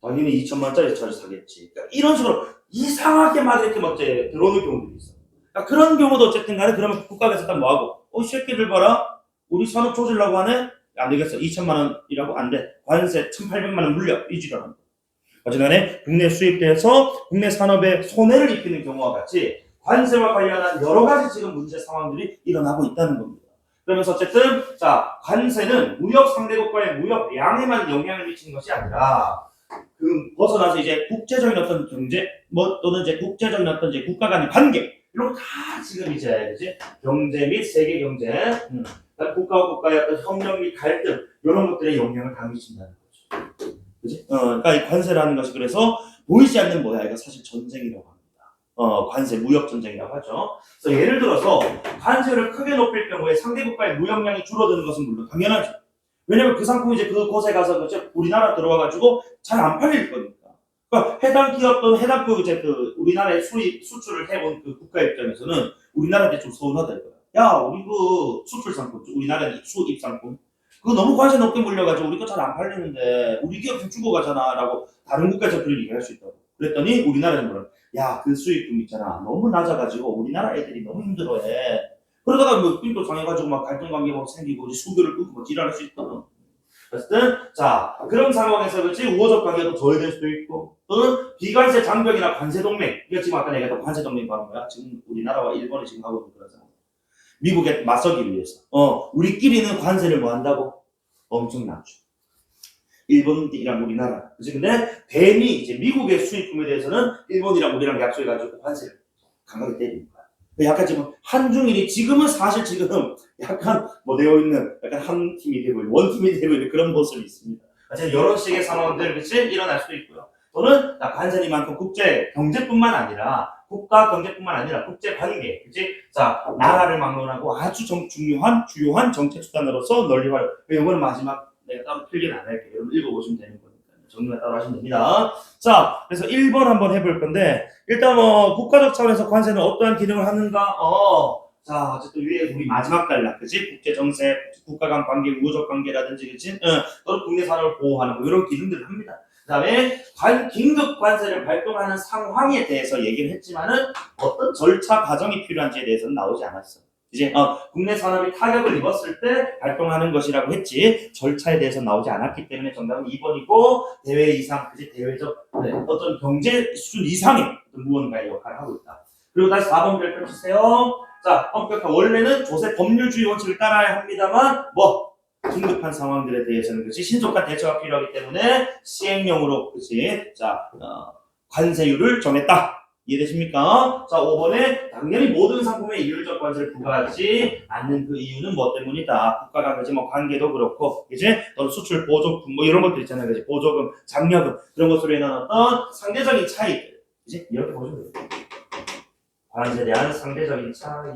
당연히 2천만 원짜리 차를 사겠지. 그러니까 이런 식으로 이상하게 막 이렇게 막 이제 들어오는 경우들이 있어. 그러니까 그런 경우도 어쨌든 간에 그러면 국가에서 딱 뭐하고 이 새끼들 봐라. 우리 산업 조질라고 하네? 안 되겠어. 2천만 원이라고 안 돼. 관세 1,800만 원 물려. 이지라는 거. 어쨌든 국내 수입돼서 국내 산업에 손해를 입히는 경우와 같이 관세와 관련한 여러 가지 지금 문제 상황들이 일어나고 있다는 겁니다. 그러면서 어쨌든 자 관세는 무역 상대국과의 무역량에만 영향을 미치는 것이 아니라 그 벗어나서 이제 국제적인 어떤 경제 또는 이제 국제적인 어떤 이제 국가 간의 관계 이런 거 다 지금 이제 그지 경제 및 세계 경제 국가와 국가의 어떤 협력 및 갈등 이런 것들에 영향을 다 미친다는 거죠. 그지? 그러니까 이 관세라는 것이 그래서 보이지 않는 뭐야 이거 사실 전쟁이라고 합니다. 관세 무역 전쟁이라고 하죠. 그래서 예를 들어서 관세를 크게 높일 경우에 상대 국가의 무역량이 줄어드는 것은 물론 당연하죠. 왜냐면 그 상품이 이제 그곳에 가서 그치? 우리나라 들어와가지고 잘 안 팔릴 거니까. 그러니까 해당 기업 또는 해당 우리나라에 수출을 해온 그 국가 입장에서는 우리나라한테 좀 서운하다 이거야. 야, 우리 그 수출 상품, 우리나라 수입 상품, 그거 너무 관세 높게 물려가지고 우리 거 잘 안 팔리는데 우리 기업 좀 죽어가잖아라고 다른 국가에서 그런 얘기를 할 수 있다고. 그랬더니 우리나라는 뭐라? 야, 그 수입금 있잖아. 너무 낮아가지고 우리나라 애들이 너무 힘들어해. 그러다가 뭐 핀도 당해가지고 막 갈등 관계 막 생기고 수교를 끊고 뭐 지랄할 수 있거든. 어쨌든 자 그런 상황에서 그렇지 우호적 관계가 더해질 수도 있고 또는 비관세 장벽이나 관세 동맹 이거 지금 아까 얘기했던 관세 동맹 하는 거야. 지금 우리나라와 일본이 지금 하고 있는 그런 상황. 미국에 맞서기 위해서 우리끼리는 관세를 뭐 한다고 엄청 낮죠. 일본이랑 우리나라. 그치? 근데 뱀이 이제 미국의 수입품에 대해서는 일본이랑 우리랑 약속해가지고 관세를 강하게 때리는 거야. 약간 지금 한중일이 지금은 사실 지금 약간 뭐 되어 있는 약간 한 팀이 되고 있는 원팀이 되고 있는 그런 모습이 있습니다. 이런 식의 상황들 그치? 일어날 수도 있고요. 또는 관세니만큼 국제 경제뿐만 아니라 국가 경제뿐만 아니라 국제 관계, 그치? 자 나라를 막론하고 아주 주요한 정책 수단으로서 널리 활용. 이거는 마지막 내가 따로 필기는 안 할게요. 여러분 읽어보시면 되는 거니까 정리만 따로 하시면 됩니다. 자, 그래서 1번 한번 해볼 건데 일단 국가적 차원에서 관세는 어떠한 기능을 하는가? 자, 어쨌든 위에 우리 마지막 단락, 그치? 국제 정세, 국가 간 관계, 우호적 관계라든지, 그치? 또는 국내 산업을 보호하는 뭐 이런 기능들을 합니다. 그 다음에 긴급 관세를 발동하는 상황에 대해서 얘기를 했지만은 어떤 절차 과정이 필요한지에 대해서는 나오지 않았어. 이제 국내 산업이 타격을 입었을 때 발동하는 것이라고 했지 절차에 대해서 나오지 않았기 때문에 정답은 2번이고 대외 이상, 그치? 대외적 어떤 경제 수준 이상의 어떤 무언가의 역할을 하고 있다. 그리고 다시 4번을 펼치세요. 자, 엄격한 원래는 조세 법률주의 원칙을 따라야 합니다만 긴급한 상황들에 대해서는 그치 신속한 대처가 필요하기 때문에 시행령으로 그치 자 관세율을 정했다. 이해되십니까? 자 5번에 당연히 모든 상품에 이율적 관세를 부과하지 않는 그 이유는 뭐 때문이다. 국가가 그치 관계도 그렇고 그치 또 수출 보조금 뭐 이런 것들 있잖아요. 그치 보조금, 장려금 그런 것으로 인한 어떤 상대적인 차이들 그치 이렇게 보시면 돼요. 관세에 대한 상대적인 차이.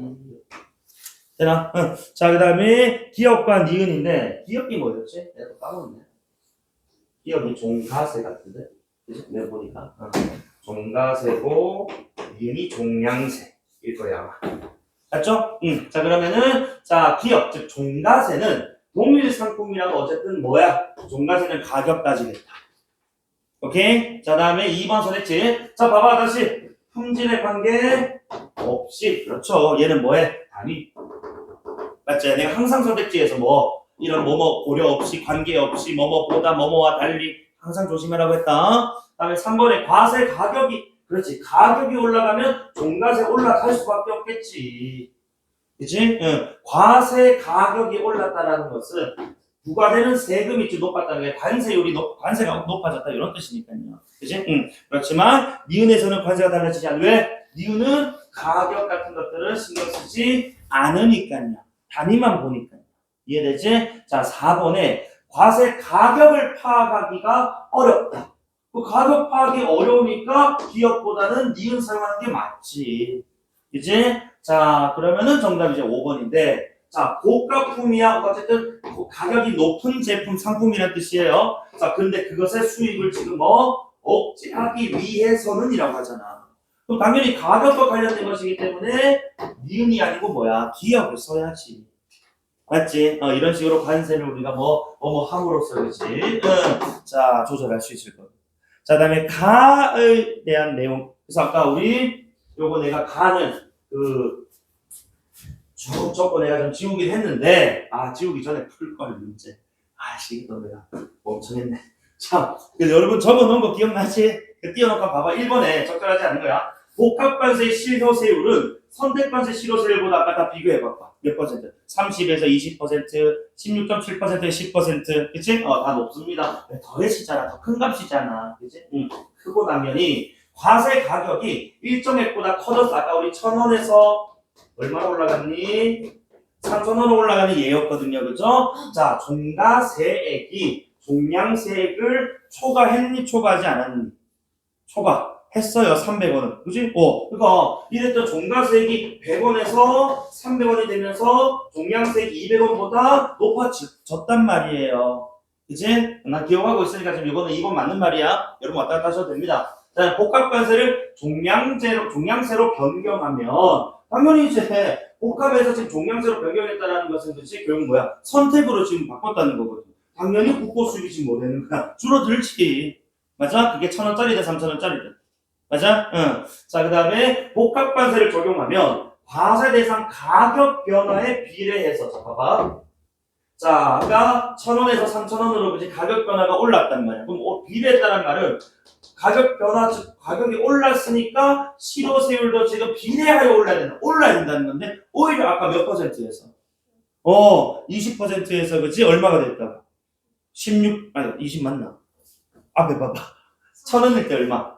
되나? 자, 그 다음에 기업과 니은인데, 기업이 뭐였지? 내가 또 까먹었네. 기업이 종가세 같은데? 그치? 내가 보니까. 종가세고, 니은이 종량세일 거야. 맞죠? 자, 그러면은, 자, 기업, 즉, 종가세는 동일 상품이라도 어쨌든 뭐야? 종가세는 가격 따지겠다. 오케이? 자, 다음에 2번 선했지? 자, 봐봐, 다시. 품질의 관계 없이, 그렇죠. 얘는 뭐해? 단위. 맞지? 내가 항상 선택지에서 이런 고려 없이 관계 없이 뭐뭐보다 뭐뭐와 달리 항상 조심하라고 했다. 그다음에 3번에 과세 가격이 그렇지 가격이 올라가면 종가세 올라갈 수밖에 없겠지. 그치? 과세 가격이 올랐다라는 것은 부과되는 세금이 좀 높았다는 게 관세가 높아졌다 이런 뜻이니까요. 그지? 그렇지만 니은에서는 관세가 달라지지 않아요. 왜? 니은은 가격 같은 것들을 신경 쓰지 않으니까요. 단위만 보니까요. 이해되지? 자, 4번에 과세 가격을 파악하기가 어렵다. 그 가격 파악이 어려우니까 기업보다는 니은 사용하는 게 맞지. 그지? 자, 그러면은 정답이 이제 5번인데, 자, 고가품이야. 어쨌든 가격이 높은 제품, 상품이라는 뜻이에요. 자, 근데 그것의 수익을 지금 억제하기 위해서는 이라고 하잖아. 그럼 당연히 가격과 관련된 것이기 때문에 니은이 아니고 뭐야? 기업을 써야지. 맞지? 이런 식으로 관세를 우리가 함으로써 그지? 자, 조절할 수 있을 거고. 자, 그 다음에 가에 대한 내용. 그래서 아까 우리 요거 내가 가는 쭉 적고 내가 좀 지우긴 했는데, 지우기 전에 풀걸 문제. 이게 또 내가 멍청했네. 자, 그래서 여러분 적어놓은 거 기억나지? 띄워놓고 봐봐. 1번에 적절하지 않은 거야. 복합관세 실효세율은 선택관세 실효세율보다 아까 다 비교해봐봐. 몇 퍼센트? 30에서 20%, 16.7%에 10%, 그치? 다 높습니다. 더해지잖아. 더 큰 값이잖아. 그치? 크고 나면이 과세 가격이 일정액보다 커졌어. 아까 우리 1,000원에서 얼마나 올라갔니? 3,000원 올라가는 예였거든요. 그죠? 자, 종량세액을 초과했니? 초과하지 않았니? 초과했어요. 300원은. 그지? 그러니까 이랬던 종가세액이 100원에서 300원이 되면서 종량세액이 200원보다 높아졌단 말이에요. 그지? 난 기억하고 있으니까 지금 이거는 2번 맞는 말이야. 여러분 왔다 갔다 하셔도 됩니다. 자, 복합관세를 종량세로 변경하면 당연히 이제 복합에서 지금 종량세로 변경했다는 것은 그치? 결국 뭐야? 선택으로 지금 바꿨다는 거거든. 당연히 국고 수입이 지금 뭐 되는 거야? 줄어들지. 맞아? 그게 1,000원짜리든 3,000원짜리든. 맞아? 응. 자, 그 다음에 복합관세를 적용하면 과세 대상 가격 변화에 비례해서, 자, 봐봐. 자, 아까 1,000원에서 3,000원으로 그지 가격 변화가 올랐단 말이야. 그럼 비례했다는 말은 가격 변화, 즉 가격이 올랐으니까 실효세율도 지금 비례하여 올라야 된다는 건데 오히려 아까 몇 퍼센트에서 20%에서 그지 얼마가 됐다고? 20 맞나? 앞에 봐봐. 1,000원 낼 때 얼마?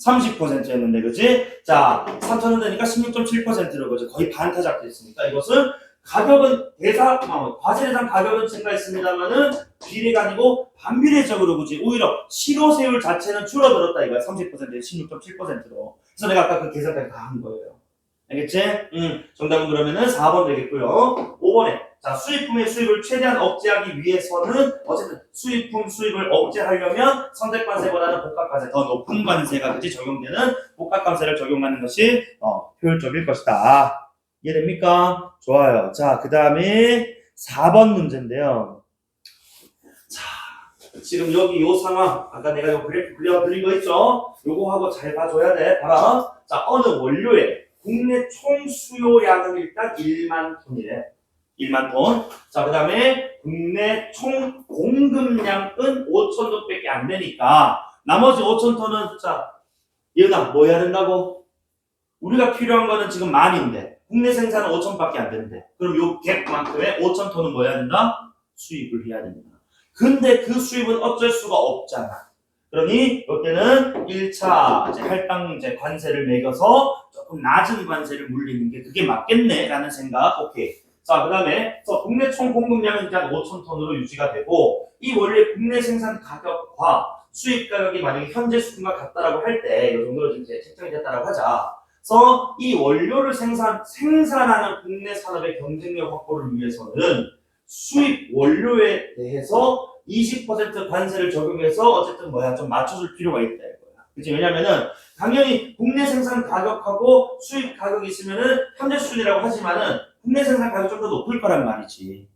30%였는데 그지? 자, 3,000원 되니까 16.7%로 그지? 거의 반타작 됐으니까 이것은 가격은 과세 대상 가격은 증가했습니다만은 비례가 아니고 반비례적으로 그지 오히려 실효세율 자체는 줄어들었다 이거야. 30%에 16.7%로. 그래서 내가 아까 그 계산까지 다 한 거예요. 알겠지? 정답은 그러면은 4번 되겠고요. 5번에 자, 수입품의 수입을 최대한 억제하기 위해서는 어쨌든 수입품 수입을 억제하려면 선택관세보다는 복합관세 더 높은 관세가 그지 적용되는 복합관세를 적용하는 것이 효율적일 것이다. 이해됩니까? 좋아요. 자, 그 다음에 4번 문제인데요. 자, 지금 여기 요 상황, 아까 내가 요 그래프 그려드린 거 있죠? 요거 하고 잘 봐줘야 돼. 봐라. 자, 어느 원료의 국내 총 수요량은 일단 1만 톤이래. 1만 톤. 자, 그 다음에 국내 총 공급량은 5천 톤밖에 안 되니까 나머지 5천 톤은 자, 얘가 뭐 해야 된다고? 우리가 필요한 거는 지금 10,000인데 국내 생산은 5천밖에 안 되는데 그럼 요 갭만큼의 5천 톤은 뭐 해야 된다? 수입을 해야 된다. 근데 그 수입은 어쩔 수가 없잖아. 그러니 이때는 1차 할당 관세를 매겨서 조금 낮은 관세를 물리는 게 그게 맞겠네 라는 생각. 오케이. 자, 그 다음에 국내 총 공급량은 일단 5천 톤으로 유지가 되고 이 원래 국내 생산 가격과 수입 가격이 만약에 현재 수준과 같다라고 할 때 이 정도로 지금 책정이 됐다라고 하자. 그래서 이 원료를 생산하는 국내 산업의 경쟁력 확보를 위해서는 수입 원료에 대해서 20% 관세를 적용해서 어쨌든 좀 맞춰줄 필요가 있다 이거야. 그치? 왜냐면은 당연히 국내 생산 가격하고 수입 가격이 있으면은 현재 수준이라고 하지만은 국내 생산 가격이 좀 더 높을 거란 말이지.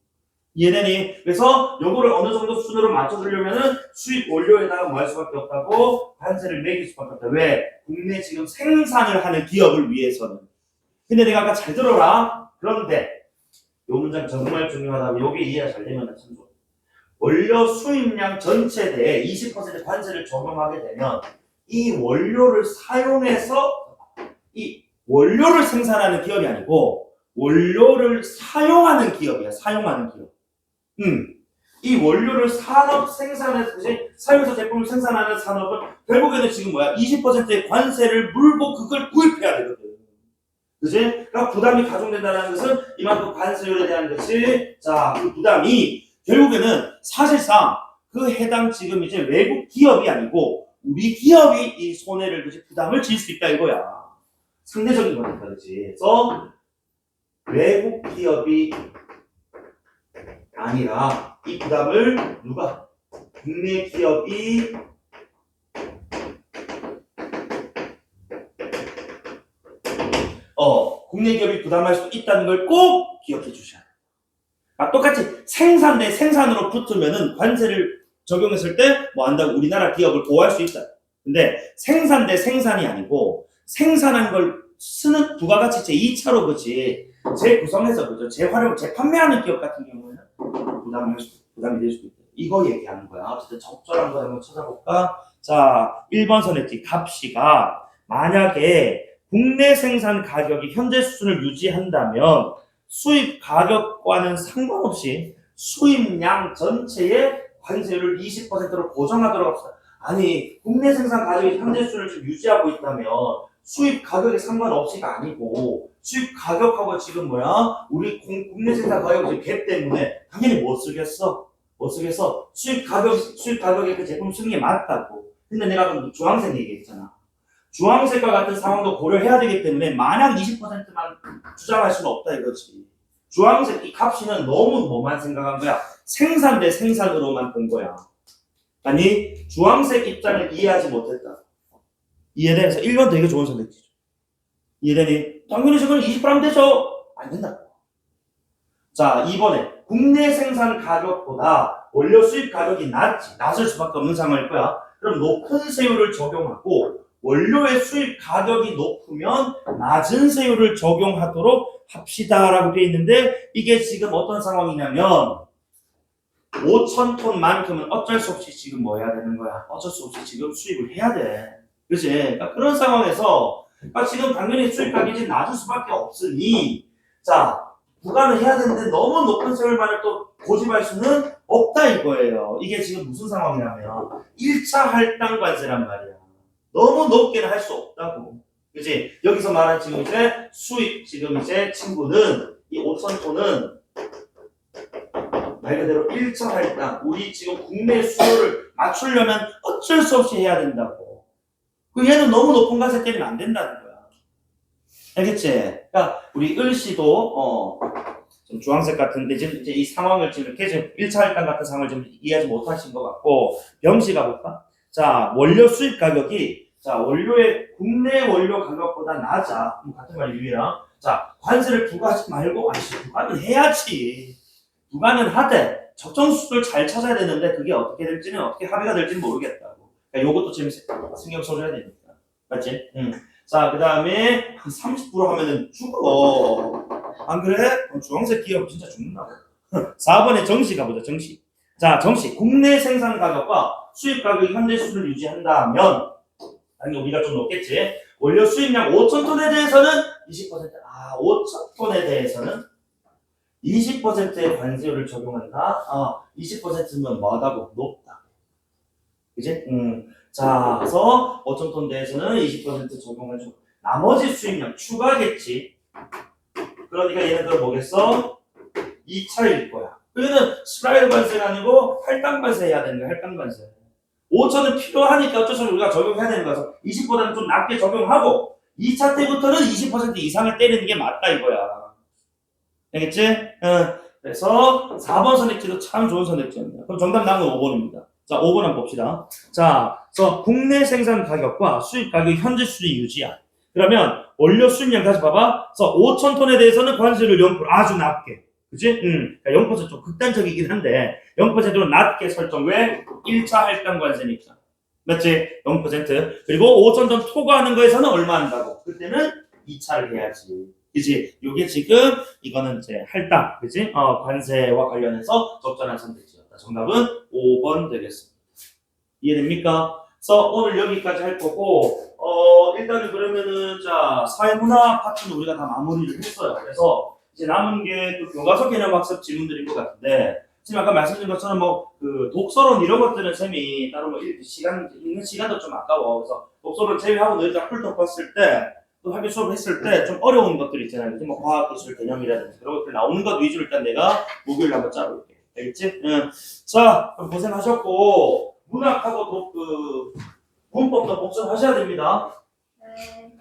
이해되니? 그래서 요거를 어느 정도 수준으로 맞춰주려면은 수입 원료에다가 뭐 할 수밖에 없다고 관세를 매길 수밖에 없다. 왜? 국내 지금 생산을 하는 기업을 위해서는. 근데 내가 아까 잘 들어라. 그런데 요 문장 정말 중요하다. 요게 이해가 잘 되면 참 좋아. 원료 수입량 전체에 대해 20% 관세를 적용하게 되면 이 원료를 사용해서 이 원료를 생산하는 기업이 아니고 원료를 사용하는 기업이야. 사용하는 기업. 이 원료를 산업 생산해서 사용해서 제품을 생산하는 산업은 결국에는 지금 뭐야? 20%의 관세를 물고 그걸 구입해야 되거든. 그지? 그러니까 부담이 가중된다는 것은 이만큼 관세율에 대한 것이 그 부담이 결국에는 사실상 그 해당 지금 이제 외국 기업이 아니고 우리 기업이 이 손해를 그지 부담을 질 수 있다 이거야. 상대적인 거니까 그지? 그래서 외국 기업이 아니라 이 부담을 누가? 국내 기업이 국내 기업이 부담할 수 있다는 걸 꼭 기억해 주셔야 돼요. 똑같이 생산 대 생산으로 붙으면은 관세를 적용했을 때 뭐 한다고 우리나라 기업을 보호할 수 있다. 근데 생산 대 생산이 아니고 생산한 걸 쓰는 부가가치 제2차로 그치 재구성해서 그죠 재활용 재판매하는 기업 같은 경우에는 부담이 될 수도 있다. 이거 얘기하는 거야. 어쨌든 적절한 거 한번 찾아볼까? 자, 1번 선택지 값이가 만약에 국내 생산 가격이 현재 수준을 유지한다면 수입 가격과는 상관없이 수입량 전체의 관세율을 20%로 고정하도록 합시다. 아니 국내 생산 가격이 현재 수준을 지금 유지하고 있다면 수입 가격에 상관없이가 아니고 수입 가격하고 지금 우리 국내 생산 가격이 지금 갭 때문에 당연히 못 쓰겠어. 수입 가격에 그 제품 쓰는 게 맞다고. 근데 내가 그럼 주황색 얘기했잖아. 주황색과 같은 상황도 고려해야 되기 때문에 마냥 20%만 주장할 수는 없다 이거지. 주황색 이 값이는 너무 뭐만 생각한 거야? 생산 대 생산으로만 본 거야. 아니 주황색 입장을 이해하지 못했다. 이해돼서 1번 되게 좋은 선택지죠. 이해되니? 당연히 지금 20%하면 되죠? 안 된다고. 자 2번에 국내 생산 가격보다 원료 수입 가격이 낮을 수밖에 없는 상황일 거야. 그럼 높은 세율을 적용하고 원료의 수입 가격이 높으면 낮은 세율을 적용하도록 합시다라고 되어 있는데 이게 지금 어떤 상황이냐면 5,000톤만큼은 어쩔 수 없이 지금 뭐 해야 되는 거야? 어쩔 수 없이 지금 수입을 해야 돼. 그치? 그러니까 그런 상황에서 지금 당연히 수입 가격이 낮을 수밖에 없으니 자 부과는 해야 되는데 너무 높은 세율만을 또 고집할 수는 없다 이거예요. 이게 지금 무슨 상황이냐면 1차 할당 관세란 말이야. 너무 높게는 할 수 없다고. 그치? 여기서 말한 지금 이제 수입, 지금 이제 친구는 이 5,000톤은 말 그대로 1차 할당, 우리 지금 국내 수요를 맞추려면 어쩔 수 없이 해야 된다고. 얘는 너무 높은 관세 때리면 안 된다는 거야. 알겠지? 그러니까 우리 을씨도 좀 주황색 같은데 지금 이제 이 상황을 지금 이렇게 지금 1차 할당 같은 상황을 좀 이해하지 못하신 것 같고 병씨가 볼까? 자, 원료 수입 가격이 원료의 국내 원료 가격보다 낮아. 같은 말 유의랑. 자, 관세를 부과하지 말고 부과는 해야지. 부과는 하되 적정 수를 잘 찾아야 되는데 그게 어떻게 될지는 어떻게 합의가 될지는 모르겠다고. 그러니까 요것도 지금 신경 써줘야 되니까. 맞지? 자, 그 다음에 30% 하면은 죽어. 안 그래? 주황색 기업 진짜 죽는다고. 4번에 정시 가보자, 정시. 자, 정시. 국내 생산 가격과 수입 가격이 현재 수준을 유지한다면, 당연히 우리가 좀 높겠지. 원료 수입량 5,000톤에 대해서는 20%, 5,000톤에 대해서는 20%의 관세율을 적용한다. 20%면 뭐하다고? 높다. 그지? 자, 그래서 5,000톤 대해서는 20% 적용해주고, 나머지 수입량 추가겠지. 그러니까 얘네들 뭐겠어? 2차일 거야. 그러면 슬라이드 관세가 아니고 할당 관세 해야 되는 거야, 할당 관세. 5,000은 필요하니까 어쩔 수 없이 우리가 적용해야 되는 거라서 20보다는 좀 낮게 적용하고 2차 때부터는 20% 이상을 때리는 게 맞다 이거야. 알겠지? 그래서 4번 선택지도 참 좋은 선택지입니다. 그럼 정답 나온 건 5번입니다. 자, 5번 한번 봅시다. 자, 그래서 국내 생산 가격과 수입 가격이 현재 수준이 유지야. 그러면 원료 수입량 다시 봐봐. 그래서 5,000톤에 대해서는 관세율을 0% 아주 낮게. 그치? 0%좀 극단적이긴 한데 0%로 낮게 설정. 왜? 1차 할당 관세니까. 맞지? 0%. 그리고 5,000톤 초과하는 거에서는 얼마 한다고? 그때는 2차를 해야지. 그치? 요게 지금 이거는 이제 할당. 그치? 관세와 관련해서 적절한 선택지였다. 정답은 5번 되겠습니다. 이해됩니까? 그래서 오늘 여기까지 할 거고 일단은 그러면은 자 사회문화 파트는 우리가 다 마무리를 했어요. 그래서 이제 남은 게 또 교과서 개념학습 질문들인 것 같은데 지금 아까 말씀드린 것처럼 뭐 그 독서론 이런 것들은 쌤이 따로 뭐 시간 읽는 시간도 좀 아까워. 그래서 독서론 제외하고 너희가 훑어 봤을 때 또 학교 수업을 했을 때 좀 어려운 것들 있잖아요. 그지? 뭐 과학기술 개념이라든지 그런 것들 나오는 것 위주로 일단 내가 목요일 한번 짜볼게. 알겠지? 응. 자, 그럼 고생하셨고 문학하고 그 문법도 복습하셔야 됩니다. 네.